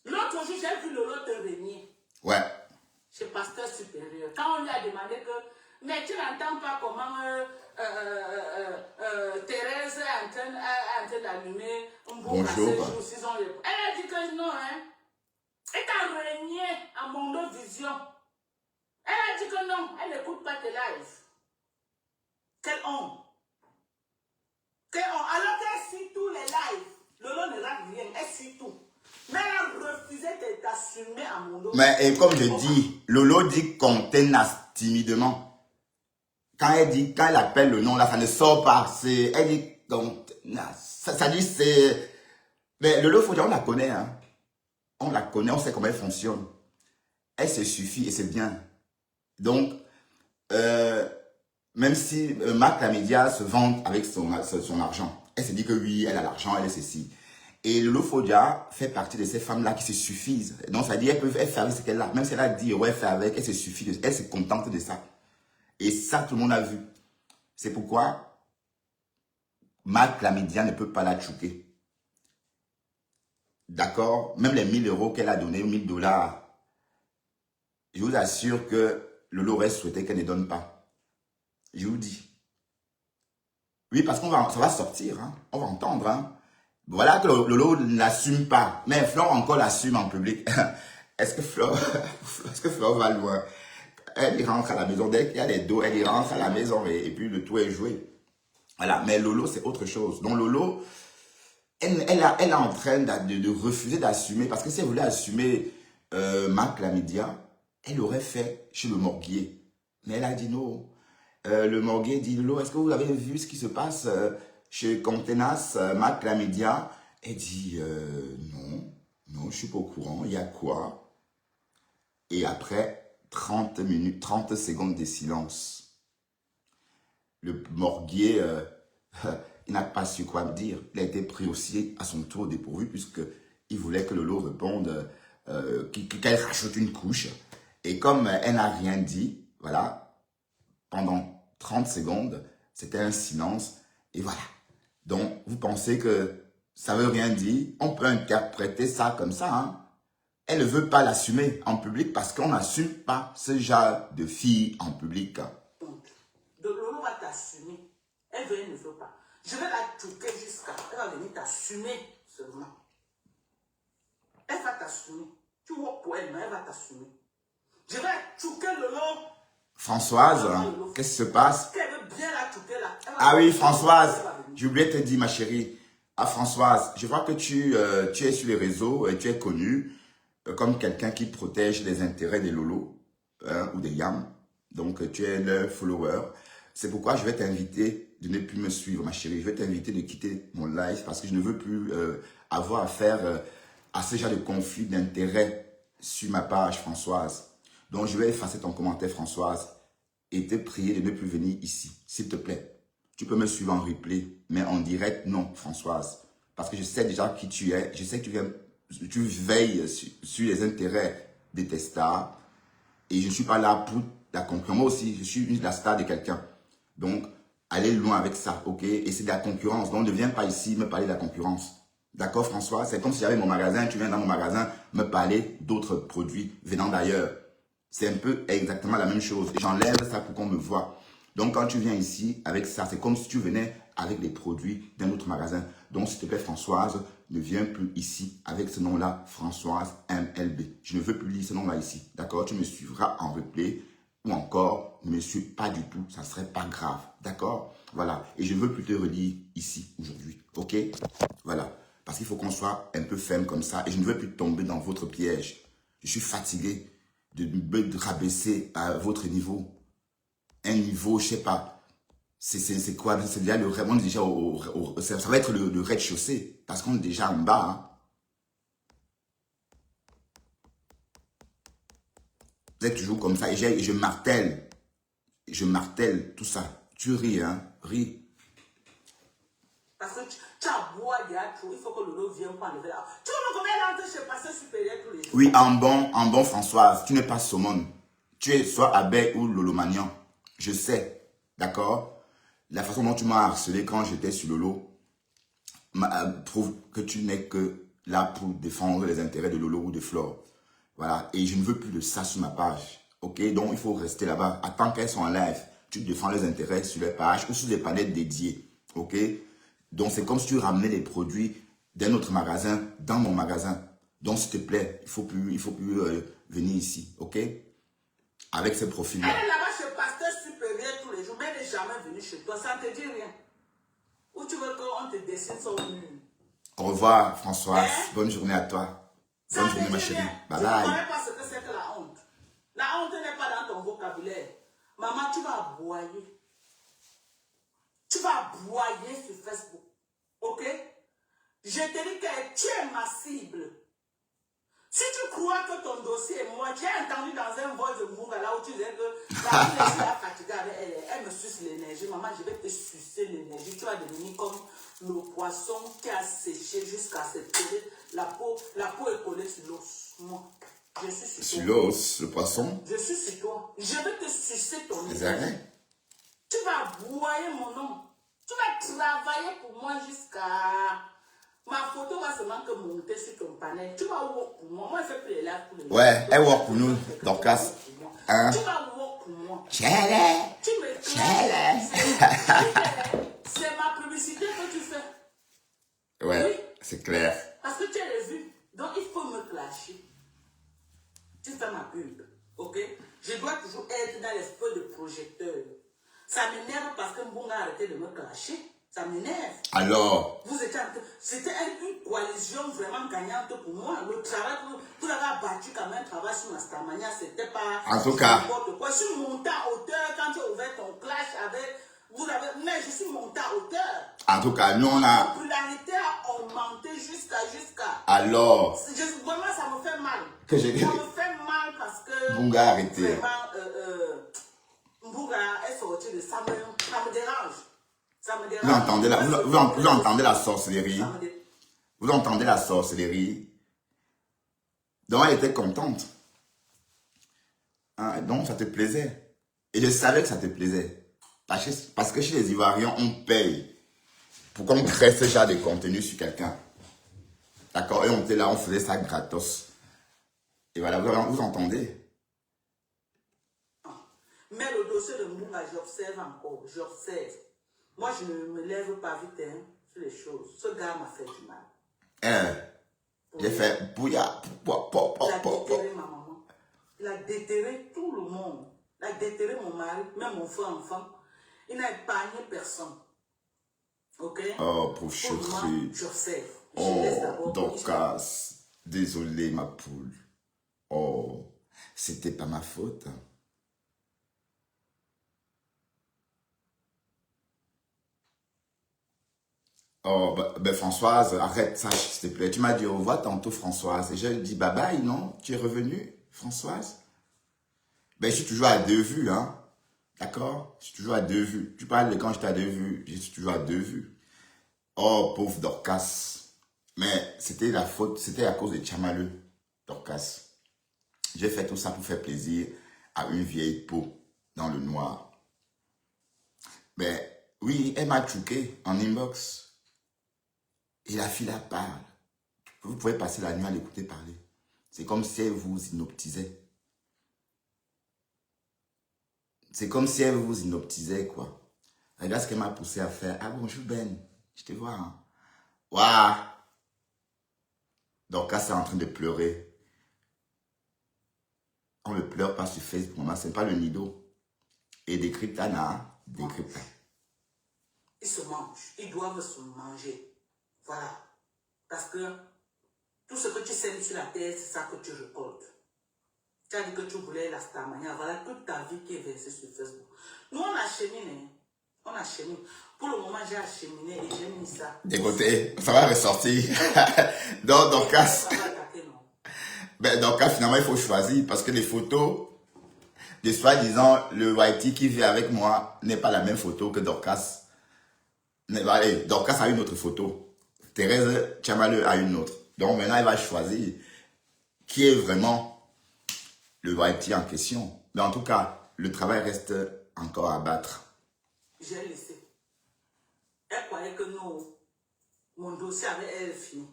L'autre jour, j'ai vu Lolo te régner. Ouais. Chez Pasteur Supérieur. Quand on lui a demandé que, mais tu n'entends pas comment Thérèse est en train d'allumer un bon cassé jour 6 ans. Elle a dit que non, hein. Elle t'a régné à Mondo Vision. Elle a dit que non, elle n'écoute pas tes lives. Quelle honte. Quelle honte. Alors qu'elle suit tous les lives. Lolo ne rate rien, elle suit tout. Mais elle a refusé de t'assumer à Mondo. Mais et comme je dis, Lolo dit contenace timidement. Quand elle appelle le nom là, ça ne sort pas. Elle dit contenace. Ça dit c'est... Mais Lolo Fodia, on la connaît, hein. On la connaît, on sait comment elle fonctionne. Elle se suffit et c'est bien. Donc, même si Marc Lamédia se vante avec son argent, elle se dit que oui, elle a l'argent, elle est ceci. Et Lolo Fodia fait partie de ces femmes-là qui se suffisent. Donc, ça dit qu'elle fait avec ce qu'elle a. Même si elle a dit, ouais, elle fait avec, elle se suffit, elle se contente de ça. Et ça, tout le monde a vu. C'est pourquoi Marc Lamédia ne peut pas la choquer. D'accord? Même les 1000 € qu'elle a donné, 1000 $, je vous assure que Lolo aurait souhaité qu'elle ne donne pas. Je vous dis. Oui, parce ça va sortir, hein. On va entendre, hein. Voilà que Lolo n'assume pas. Mais Flore encore l'assume en public. Est-ce que Flore va loin? Elle y rentre à la maison. Dès qu'il y a les dos, elle y rentre à la maison et puis le tout est joué. Voilà. Mais Lolo, c'est autre chose. Donc Lolo, elle est en train de refuser d'assumer. Parce que si elle voulait assumer Marc Lamidia, elle aurait fait chez le morguier. Mais elle a dit non. Le morguier dit, Lolo, est-ce que vous avez vu ce qui se passe chez Contenas, Marc Lamidia? Elle dit, non, je ne suis pas au courant. Il y a quoi? Et après 30 minutes, 30 secondes de silence, le morguier, il n'a pas su quoi me dire. Il a été pris aussi à son tour dépourvu puisqu'il voulait que Lolo réponde, qu'elle rajoute une couche. Et comme elle n'a rien dit, voilà, pendant 30 secondes, c'était un silence. Et voilà. Donc, vous pensez que ça ne veut rien dire? On peut interpréter ça comme ça, hein? Elle ne veut pas l'assumer en public parce qu'on n'assume pas ce genre de fille en public. De Lolo va t'assumer. Elle veut, elle ne veut pas. Je vais la touquer jusqu'à... Elle va venir t'assumer seulement. Elle va t'assumer. Tu vois pour elle, mais elle va t'assumer. Je vais la touquer Lolo. Françoise, qu'est-ce qui se passe? Elle veut bien la touquer là. Ah oui, Françoise, j'ai oublié de te dire, ma chérie. Ah, Françoise, je vois que tu es sur les réseaux et tu es connue comme quelqu'un qui protège les intérêts des Lolo ou des Yam. Donc, tu es le follower. C'est pourquoi je vais t'inviter de ne plus me suivre, ma chérie. Je vais t'inviter de quitter mon live parce que je ne veux plus avoir affaire à ce genre de conflit d'intérêts sur ma page, Françoise. Donc, je vais effacer ton commentaire, Françoise, et te prier de ne plus venir ici, s'il te plaît. Tu peux me suivre en replay, mais en direct, non, Françoise. Parce que je sais déjà qui tu es. Je sais que tu veilles sur les intérêts de tes stars. Et je ne suis pas là pour la concurrence. Moi aussi, je suis la star de quelqu'un. Donc, allez loin avec ça, ok? Et c'est de la concurrence. Donc, ne viens pas ici me parler de la concurrence. D'accord, François? C'est comme si j'avais mon magasin, tu viens dans mon magasin me parler d'autres produits venant d'ailleurs. C'est un peu exactement la même chose. J'enlève ça pour qu'on me voit. Donc, quand tu viens ici avec ça, c'est comme si tu venais avec les produits d'un autre magasin. Donc, s'il te plaît, Françoise, ne viens plus ici avec ce nom-là, Françoise MLB. Je ne veux plus lire ce nom-là ici. D'accord? Tu me suivras en replay ou encore, ne me suis pas du tout. Ça ne serait pas grave. D'accord? Voilà. Et je ne veux plus te relire ici aujourd'hui. Ok? Voilà. Parce qu'il faut qu'on soit un peu ferme comme ça. Et je ne veux plus tomber dans votre piège. Je suis fatigué de me rabaisser à votre niveau. Un niveau, je sais pas. C'est quoi? C'est déjà on est déjà ça va être le rez-de-chaussée. Parce qu'on est déjà en bas. Hein. Vous êtes toujours comme ça. Et je martèle. Je martèle tout ça. Tu ris, hein? Ris. Parce que tu as beau il y a trop. Il faut que Lolo vienne pour enlever là. Tu vois combien elle entre chez Pasteur Supérieur tous les jours? Oui, en bon, Françoise. Tu n'es pas saumon. Tu es soit abeille ou Lolo Magnan. Je sais. D'accord? La façon dont tu m'as harcelé quand j'étais sur Lolo prouve que tu n'es que là pour défendre les intérêts de Lolo ou de Flore. Voilà. Et je ne veux plus de ça sur ma page. Ok? Donc, il faut rester là-bas. Attends qu'elles sont en live. Tu défends les intérêts sur les pages ou sur des panels dédiés. Ok? Donc, c'est comme si tu ramenais les produits d'un autre magasin dans mon magasin. Donc, s'il te plaît, il faut plus venir ici. Ok? Avec ces profils-là. Elle est là-bas chez Pasteur Supérieur tous les jours, mais elle n'est jamais venue chez toi. Ça ne te dit rien. Ou tu veux qu'on te dessine son mur? Au revoir, Françoise. Bonne journée à toi. Ça Bonne te journée, dit ma chérie. rien. Bye Tu ne bye. connais pas ce que c'est que la honte. La honte n'est pas dans ton vocabulaire. Maman, tu vas aboyer. Tu vas aboyer sur Facebook. Ok? Je te dis que tu es ma cible. Si tu crois que ton dossier est moi, tu as entendu dans un vol de Munga là où tu disais que la fille est fatiguée avec elle, elle me suce l'énergie. Maman, je vais te sucer l'énergie. Tu vas devenir comme le poisson qui a séché jusqu'à se coller. La peau est collée sur l'os. Moi, je suis sur toi. Sur l'os, le poisson. Je suis sur toi. Je vais te sucer ton Les énergie. arrêts. Tu vas aboyer mon nom. Tu vas travailler pour moi jusqu'à... Ma photo va seulement que monter sur ton panel. Tu vas work pour moi. Moi, je fais plus les lives pour les gens. Ouais, elle work pour nous, Dorcas. Hein? Tu vas work pour moi. Chérie. Tu me Chérie. C'est ma publicité que tu fais. Ouais, Oui. C'est clair. Parce que tu as les vues. Donc, il faut me clasher. Tu fais ma pub. Ok? Je dois toujours être dans les feux de projecteur. Ça m'énerve parce que Mbonga a arrêté de me clasher. Ça m'énerve. Alors, C'était une coalition vraiment gagnante pour moi. Le travail, vous avez battu quand même un travail sur Mastamania, c'était pas en tout cas, n'importe quoi. Je suis monté à hauteur quand tu as ouvert ton clash avec. Mais je suis monté à hauteur. en tout cas, nous on La a. popularité a augmenté jusqu'à. Alors, Vraiment, ça me fait mal. Que j'ai dit. Ça me fait mal parce que. Mbonga a arrêté. Vraiment, Mbonga est sorti de ça. Ça me dérange. Ça me dérange. Vous entendez vous entendez la sorcellerie. Vous entendez la sorcellerie. Donc elle était contente. Hein, donc ça te plaisait. Et je savais que ça te plaisait. Parce que chez les Ivoiriens, on paye pour qu'on crée ce genre de contenu sur quelqu'un. D'accord? Et on était là, on faisait ça gratos. Et voilà, vous entendez? Mais le dossier de Mbonga, j'observe encore. J'observe. Moi, je ne me lève pas vite sur les choses. Ce gars m'a fait du mal. J'ai fait bouilla. Il a déterré ma maman. Il a déterré tout le monde. Il a déterré mon mari, même mon frère enfant. Il n'a épargné personne. Ok? Oh, pauvre chérie. J'observe. Oh, Dorcas. Désolé, ma poule. Oh, c'était pas ma faute. Oh, ben Françoise, arrête ça, s'il te plaît. Tu m'as dit au revoir tantôt, Françoise. Et je lui ai dit bye bye, non? Tu es revenue, Françoise? Ben, je suis toujours à 2 vues, hein. D'accord? Je suis toujours à 2 vues. Tu parles de quand j'étais à 2 vues. Je suis toujours à 2 vues. Oh, pauvre Dorcas. Mais c'était la faute, c'était à cause de Tchamaleu, Dorcas. J'ai fait tout ça pour faire plaisir à une vieille peau dans le noir. Ben, oui, elle m'a truqué en inbox. Et la fille la parle. Vous pouvez passer la nuit à l'écouter parler. C'est comme si elle vous hypnotisait. C'est comme si elle vous hypnotisait, quoi. Regarde ce qu'elle m'a poussé à faire. Ah, bonjour Ben. Je te vois. Hein? Waouh. Donc, là, c'est en train de pleurer. On ne pleure pas sur Facebook, maman. Ce n'est pas le nido. Et décrypte, Anna. Décrypte. Ils se mangent. Ils doivent se manger. Voilà. Parce que tout ce que tu sèmes sur la terre, c'est ça que tu récoltes. Tu as dit que tu voulais la Starmania. Voilà toute ta vie qui est versée sur Facebook. Nous, on achemine. On achemine. Pour le moment, j'ai acheminé et j'ai mis ça. Écoutez, ça va ressortir. Donc, Dorcas. Ben, Dorcas, finalement, il faut choisir. Parce que les photos, de soi-disant, le Whitey qui vit avec moi n'est pas la même photo que Dorcas. Allez, Dorcas a une autre photo. Thérèse Tchamaleu a une autre. Donc maintenant, il va choisir qui est vraiment le Whitey en question. Mais en tout cas, le travail reste encore à battre. J'ai laissé. Elle croyait que non, mon dossier avait elle fini.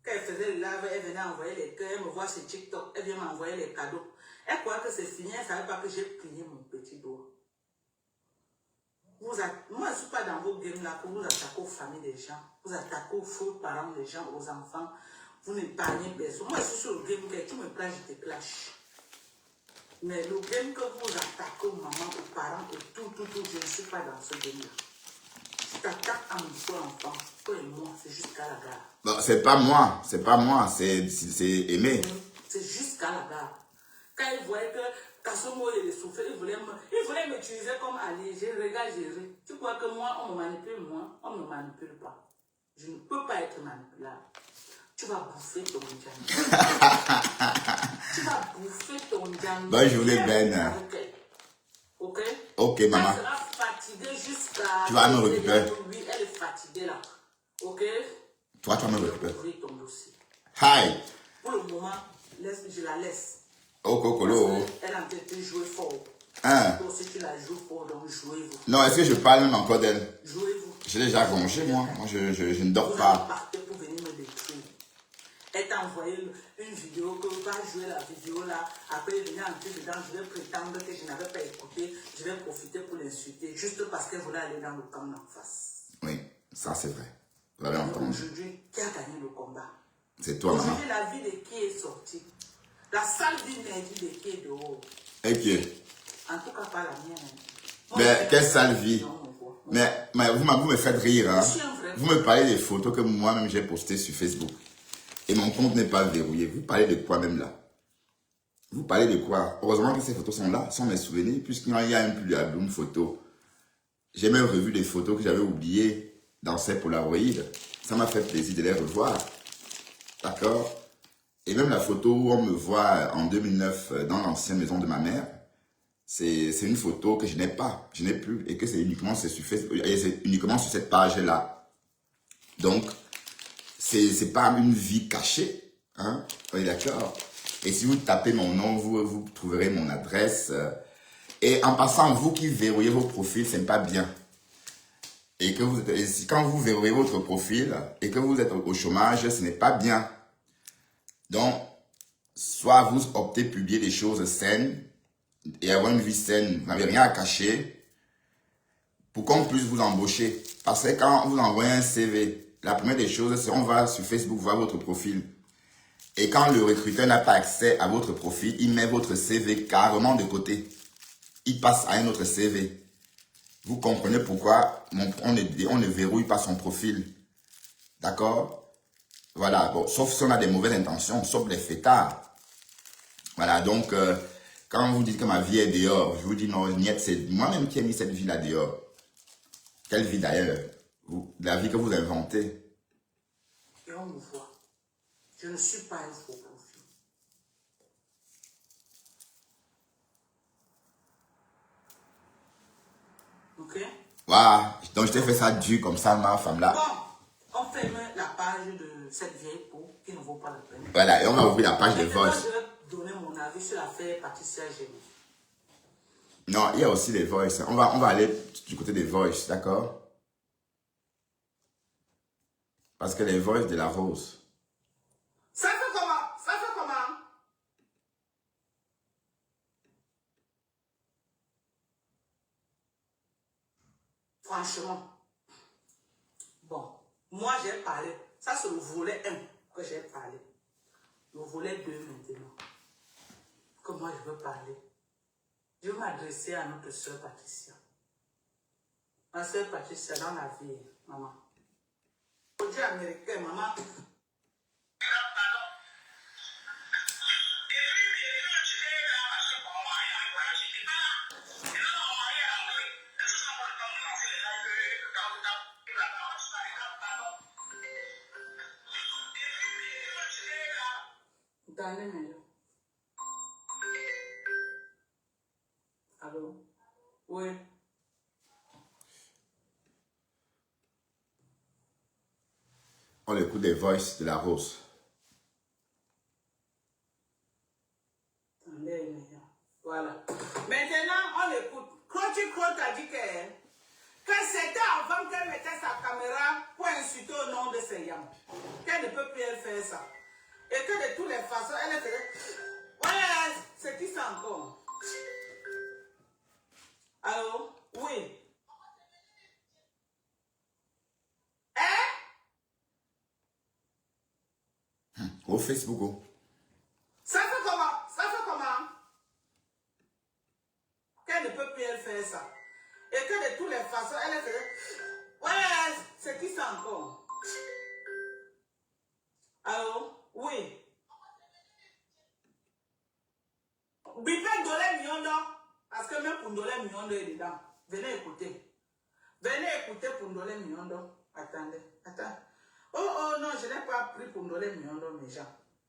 Quand elle faisait le live, elle venait envoyer les cœurs, elle me voit sur TikTok, elle vient m'envoyer les cadeaux. Elle croyait que c'est fini, elle ne savait pas que j'ai plié mon petit doigt. Moi, je ne suis pas dans vos games là pour vous attaquer aux familles des gens, vous attaquez aux faux parents des gens, aux enfants. Vous n'épargnez personne. Moi, je suis sur le game que tu me plages, je te clash. Mais le game que vous attaquez aux mamans, aux parents, et tout, je ne suis pas dans ce game-là. Je t'attaque à mon seul enfant. Toi et moi, c'est jusqu'à la gare. Non, c'est pas moi, c'est Aimé. C'est jusqu'à la gare. Quand il voyait que Kassomo et les soufflés, il voulait m'utiliser comme allié. J'ai regardé. Tu crois que moi, on me manipule, moi? On ne me manipule pas. Je ne peux pas être manipulable. Tu vas bouffer ton djang. Tu vas bouffer ton djang. Bonne journée, Ben. Ok? Ok, maman. Elle sera fatiguée jusqu'à... Tu vas me récupérer. Oui, elle est fatiguée là. Ok? Toi, tu vas me récupérer. Ouvrir ton dossier. Hi. Pour le moment, je la laisse. Oh, Cocolo. Elle a peut-être joué fort. Hein? Donc, si tu la joues fort, donc jouez-vous. Non, est-ce que je parle même encore d'elle? Jouez-vous. J'ai déjà rongé, moi. Moi, je ne dors Vous pas. partez pour venir me détruire. Elle t'a envoyé une vidéo que va jouer la vidéo là. Après, elle venait entrer dedans. Je vais prétendre que je n'avais pas écouté. Je vais profiter pour l'insulter. Juste parce qu'elle voulait aller dans le camp d'en face. Oui, ça c'est vrai. Vous l'avez entendu. Aujourd'hui, qui a gagné le combat? combat. C'est toi, maman. Aujourd'hui, la vie de qui est sortie? La sale vie de qui est dehors? Et qui? En tout cas, pas la mienne. Mais quelle sale vie. Mais vous me faites rire. Hein? Vous me parlez des photos que moi-même j'ai postées sur Facebook. Et mon compte n'est pas verrouillé. Vous parlez de quoi même là? Vous parlez de quoi? Heureusement que ces photos sont là, sont mes souvenirs, puisqu'il y a un plus d'album photo. J'ai même revu des photos que j'avais oubliées dans ces Polaroid. Ça m'a fait plaisir de les revoir. D'accord? Et même la photo où on me voit en 2009 dans l'ancienne maison de ma mère, c'est une photo que je n'ai pas, je n'ai plus, et que c'est uniquement sur Facebook, et c'est uniquement sur cette page-là. Donc, c'est pas une vie cachée, hein? On est d'accord? Et si vous tapez mon nom, vous trouverez mon adresse. Et en passant, vous qui verrouillez vos profils, ce n'est pas bien. Et quand vous verrouillez votre profil et que vous êtes au chômage, ce n'est pas bien. Donc, soit vous optez publier des choses saines et avoir une vie saine, vous n'avez rien à cacher pour qu'on puisse vous embaucher. Parce que quand vous envoyez un CV, la première des choses, c'est on va sur Facebook voir votre profil. Et quand le recruteur n'a pas accès à votre profil, il met votre CV carrément de côté. Il passe à un autre CV. Vous comprenez pourquoi on ne verrouille pas son profil. D'accord? Voilà, bon, sauf si on a des mauvaises intentions, sauf les fêtards. Voilà, donc, quand vous dites que ma vie est dehors, je vous dis non, c'est moi-même qui ai mis cette vie-là dehors. Quelle vie d'ailleurs? La vie que vous inventez. Et on me voit. Je ne suis pas un faux profil. Ok? Voilà, donc je t'ai fait ça dur comme ça, ma femme là. Bon, on ferme la page de cette vieille peau qui ne vaut pas la peine. Voilà, et on va ouvrir la page de Voice. Je vais donner mon avis sur l'affaire Patricia Gémy. Non, il y a aussi les Voice. On va aller du côté des Voice, d'accord? Parce que les Voice de la Rose. Ça fait comment? Ça fait comment? Franchement. Bon, moi j'ai parlé. Ça c'est le volet 1 que j'ai parlé. Le volet 2 maintenant. Que moi je veux parler. Je veux m'adresser à notre soeur Patricia. Ma soeur Patricia dans la vie, maman. Aujourd'hui américain, maman. Donnez maintenant. Allô? Oui. On écoute des Voice de la Rose. Voilà. Maintenant, on écoute. Crotte a dit que c'était avant qu'elle mettait sa caméra pour insulter au nom de ses yams. Qu'elle ne peut plus faire ça. Et que de toutes les façons, elle faisait. Ouais, c'est qui ça encore? Allô? Oui. Hein? Au Facebook, oh. Ça fait comment? Ça fait comment? Qu'elle ne peut plus faire ça. Et que de toutes les façons, elle faisait. Ouais, c'est qui ça encore? Allô? Oui. Bipé Ndolé Miondo. Parce que même pour Ndolé Miondo est dedans. Venez écouter. Venez écouter pour Ndolé Miondo. Attendez. Attends. Oh non, je n'ai pas pris pour Ndolé Miondo, mes gens.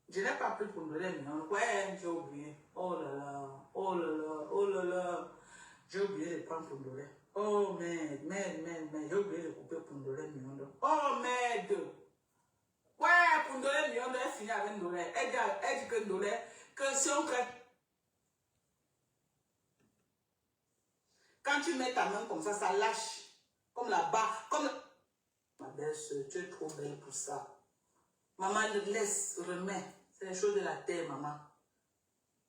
Je n'ai pas pris pour Ndolé Miondo. Ouais, j'ai oublié. Oh là là. Oh là là. Oh là là. J'ai oublié de prendre pour Ndolé. Oh merde. J'ai oublié de couper pour Ndolé Miondo. Oh merde. Ouais, pour Ndolé Miondo, elle finit avec Ndolé. Elle dit que Ndolé, que si on crée. Quand tu mets ta main comme ça lâche. Comme la barre. Comme la... Ma belle-sœur, tu es trop belle pour ça. Maman, laisse, remets. C'est les choses de la terre, maman.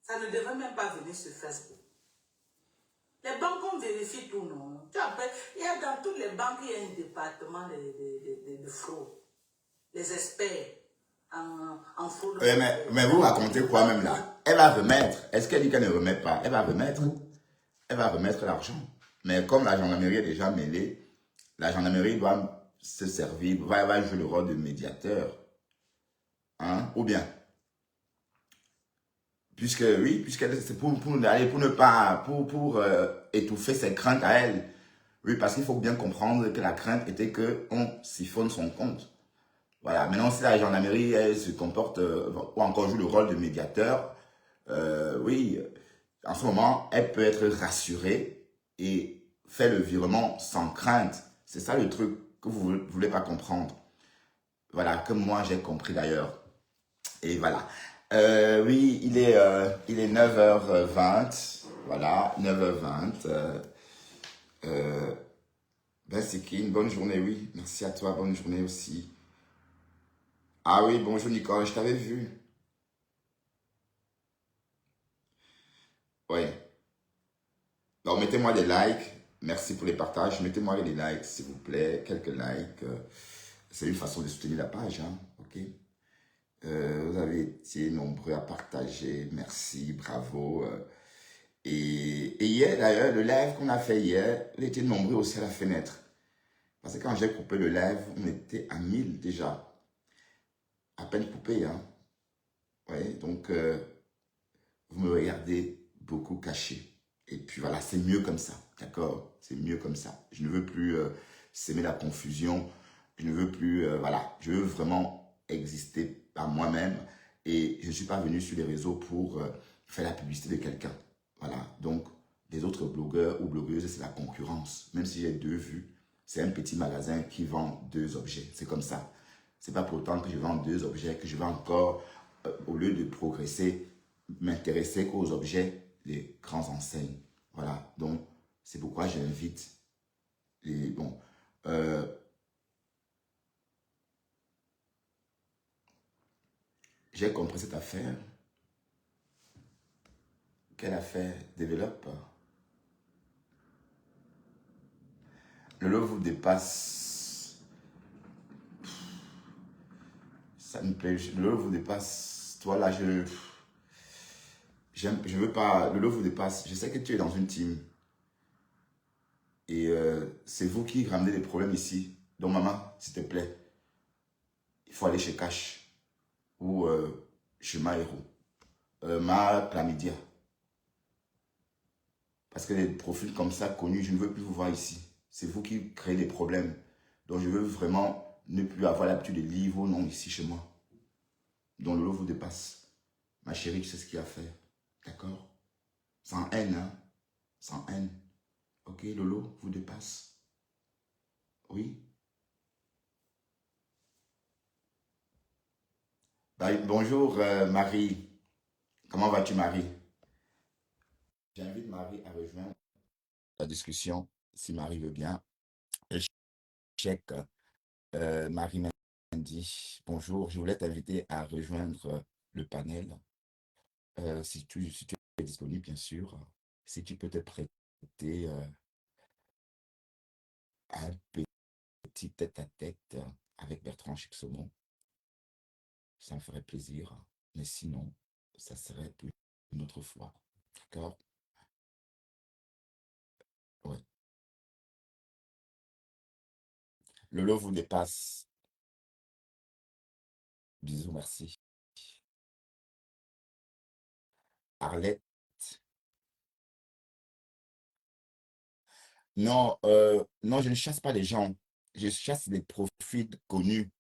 Ça ne devrait même pas venir sur Facebook. Les banques, on vérifie tout, non? Tu appelles, il y a dans toutes les banques, il y a un département de fraude. Les experts. en faux. Mais vous racontez quoi même là? Elle va remettre. Est-ce qu'elle dit qu'elle ne remet pas? Elle va remettre. Elle va remettre l'argent. Mais comme la gendarmerie est déjà mêlée, la gendarmerie doit se servir, va jouer le rôle de médiateur. Hein? Ou bien, puisque oui, c'est pour ne pas, pour étouffer ses craintes à elle. Oui, parce qu'il faut bien comprendre que la crainte était qu'on siphonne son compte. Voilà, maintenant si la gendarmerie elle se comporte, ou encore joue le rôle de médiateur, oui, en ce moment, elle peut être rassurée et faire le virement sans crainte. C'est ça le truc que vous ne voulez pas comprendre. Voilà, que moi j'ai compris d'ailleurs. Et voilà. Oui, il est 9h20. Voilà, 9h20. Ben, c'est une bonne journée, oui. Merci à toi, bonne journée aussi. Ah oui, bonjour Nicole, je t'avais vu. Oui. Donc, mettez-moi des likes. Merci pour les partages. Mettez-moi des likes, s'il vous plaît. Quelques likes. C'est une façon de soutenir la page, hein. OK? Vous avez été nombreux à partager. Merci, bravo. Et hier, d'ailleurs, le live qu'on a fait hier, il était nombreux aussi à la fenêtre. Parce que quand j'ai coupé le live, on était à 1000 déjà. À peine coupé, hein. Ouais, donc, vous me regardez beaucoup caché. Et puis voilà, c'est mieux comme ça, d'accord? C'est mieux comme ça. Je ne veux plus s'aimer la confusion. Je ne veux plus, voilà, je veux vraiment exister par moi-même. Et je ne suis pas venu sur les réseaux pour faire la publicité de quelqu'un. Voilà, donc les autres blogueurs ou blogueuses, c'est la concurrence. Même si j'ai 2 vues, c'est un petit magasin qui vend 2 objets. C'est comme ça. C'est pas pour autant que je vends 2 objets que je vais encore, au lieu de progresser, m'intéresser qu'aux objets des grands enseignes. Voilà, donc c'est pourquoi j'invite les... Bon, j'ai compris cette affaire. Quelle affaire? Développe. Le lot vous dépasse. Ça me plaît. Le lot vous dépasse. Toi là, je veux pas. Le lot vous dépasse. Je sais que tu es dans une team. Et c'est vous qui ramenez les problèmes ici. Donc maman, s'il te plaît, il faut aller chez Cash ou chez Maïro. Ma Chlamydia. Parce que les profils comme ça, connus, je ne veux plus vous voir ici. C'est vous qui créez des problèmes. Donc je veux vraiment ne plus avoir l'habitude de lire vos noms ici chez moi. Donc le lot vous dépasse. Ma chérie, tu sais ce qu'il y a à faire. D'accord? Sans haine, hein? Sans haine. Ok, le lot vous dépasse. Oui? Bah, bonjour Marie. Comment vas-tu Marie? J'invite Marie à rejoindre la discussion, si Marie veut bien. Et check Marie Mendy. Bonjour, je voulais t'inviter à rejoindre le panel. Si tu es disponible, bien sûr. Si tu peux te prêter à un petit tête-à-tête avec Bertrand Chipsomon, ça me ferait plaisir. Mais sinon, ça serait pour une autre fois. D'accord? Ouais. Le lot vous dépasse. Bisous, merci. Arlette. Non, non, je ne chasse pas les gens. Je chasse des profils connus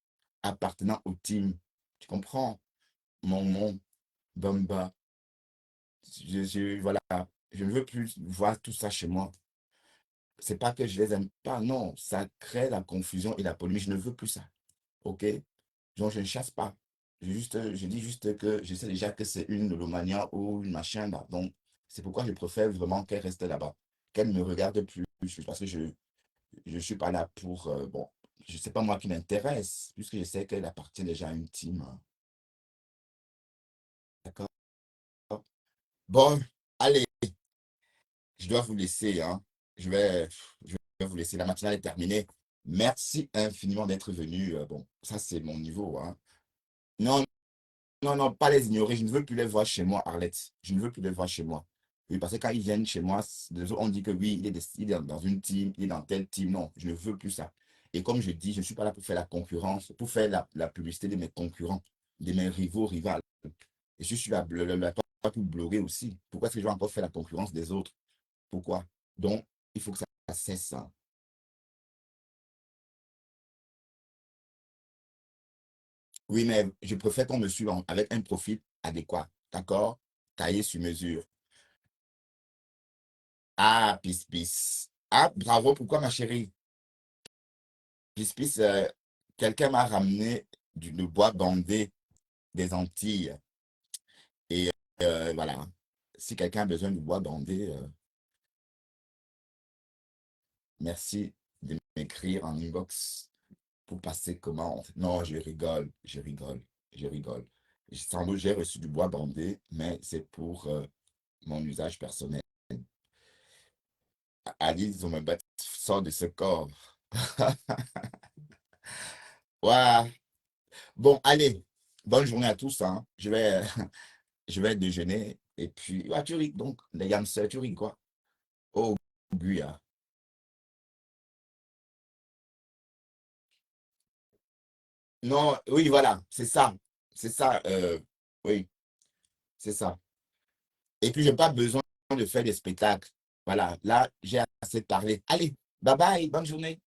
appartenant au team. Tu comprends? Mon Bamba. Voilà. Je ne veux plus voir tout ça chez moi. C'est pas que je les aime pas, non. Ça crée la confusion et la polémique. Je ne veux plus ça. OK? Donc, je ne chasse pas. Je dis juste que je sais déjà que c'est une Lomania ou une machin là. Donc, c'est pourquoi je préfère vraiment qu'elle reste là-bas. Qu'elle ne me regarde plus. Parce que je suis pas là pour... bon, je sais pas moi qui m'intéresse, puisque je sais qu'elle appartient déjà à une team. D'accord? Bon, allez, je dois vous laisser, hein. Je vais vous laisser. La matinale est terminée. Merci infiniment d'être venu. Bon, ça, c'est mon niveau, hein. Non, non, non, pas les ignorer. Je ne veux plus les voir chez moi, Arlette. Je ne veux plus les voir chez moi. Oui, parce que quand ils viennent chez moi, les autres, on dit que oui, il est dans une team, il est dans tel team. Non, je ne veux plus ça. Et comme je dis, je ne suis pas là pour faire la concurrence, pour faire la publicité de mes concurrents, de mes rivaux, rivales. Et je suis là, pas pour bloguer aussi. Pourquoi est-ce que je vais encore faire la concurrence des autres? Pourquoi? Donc, il faut que ça cesse ça. Oui, mais je préfère qu'on me suive avec un profil adéquat. D'accord? Taillé sur mesure. Ah, Pis Pis. Ah, bravo, pourquoi ma chérie? Pis Pis, quelqu'un m'a ramené du bois bandé des Antilles. Et voilà. Si quelqu'un a besoin du bois bandé, merci de m'écrire en inbox pour passer commande. Non, je rigole, je rigole, je rigole. Sans doute, j'ai reçu du bois bandé, mais c'est pour mon usage personnel. Alice, on me bat, sort de ce corps. Ouais. Bon, allez, bonne journée à tous, hein. Je vais déjeuner. Et puis, ouais, tu ris, donc, les hamsters, tu ris quoi? Oh, Guya. Non, oui, voilà, c'est ça. C'est ça, oui, c'est ça. Et puis, j'ai pas besoin de faire des spectacles. Voilà, là, j'ai assez parlé. Allez, bye bye, bonne journée.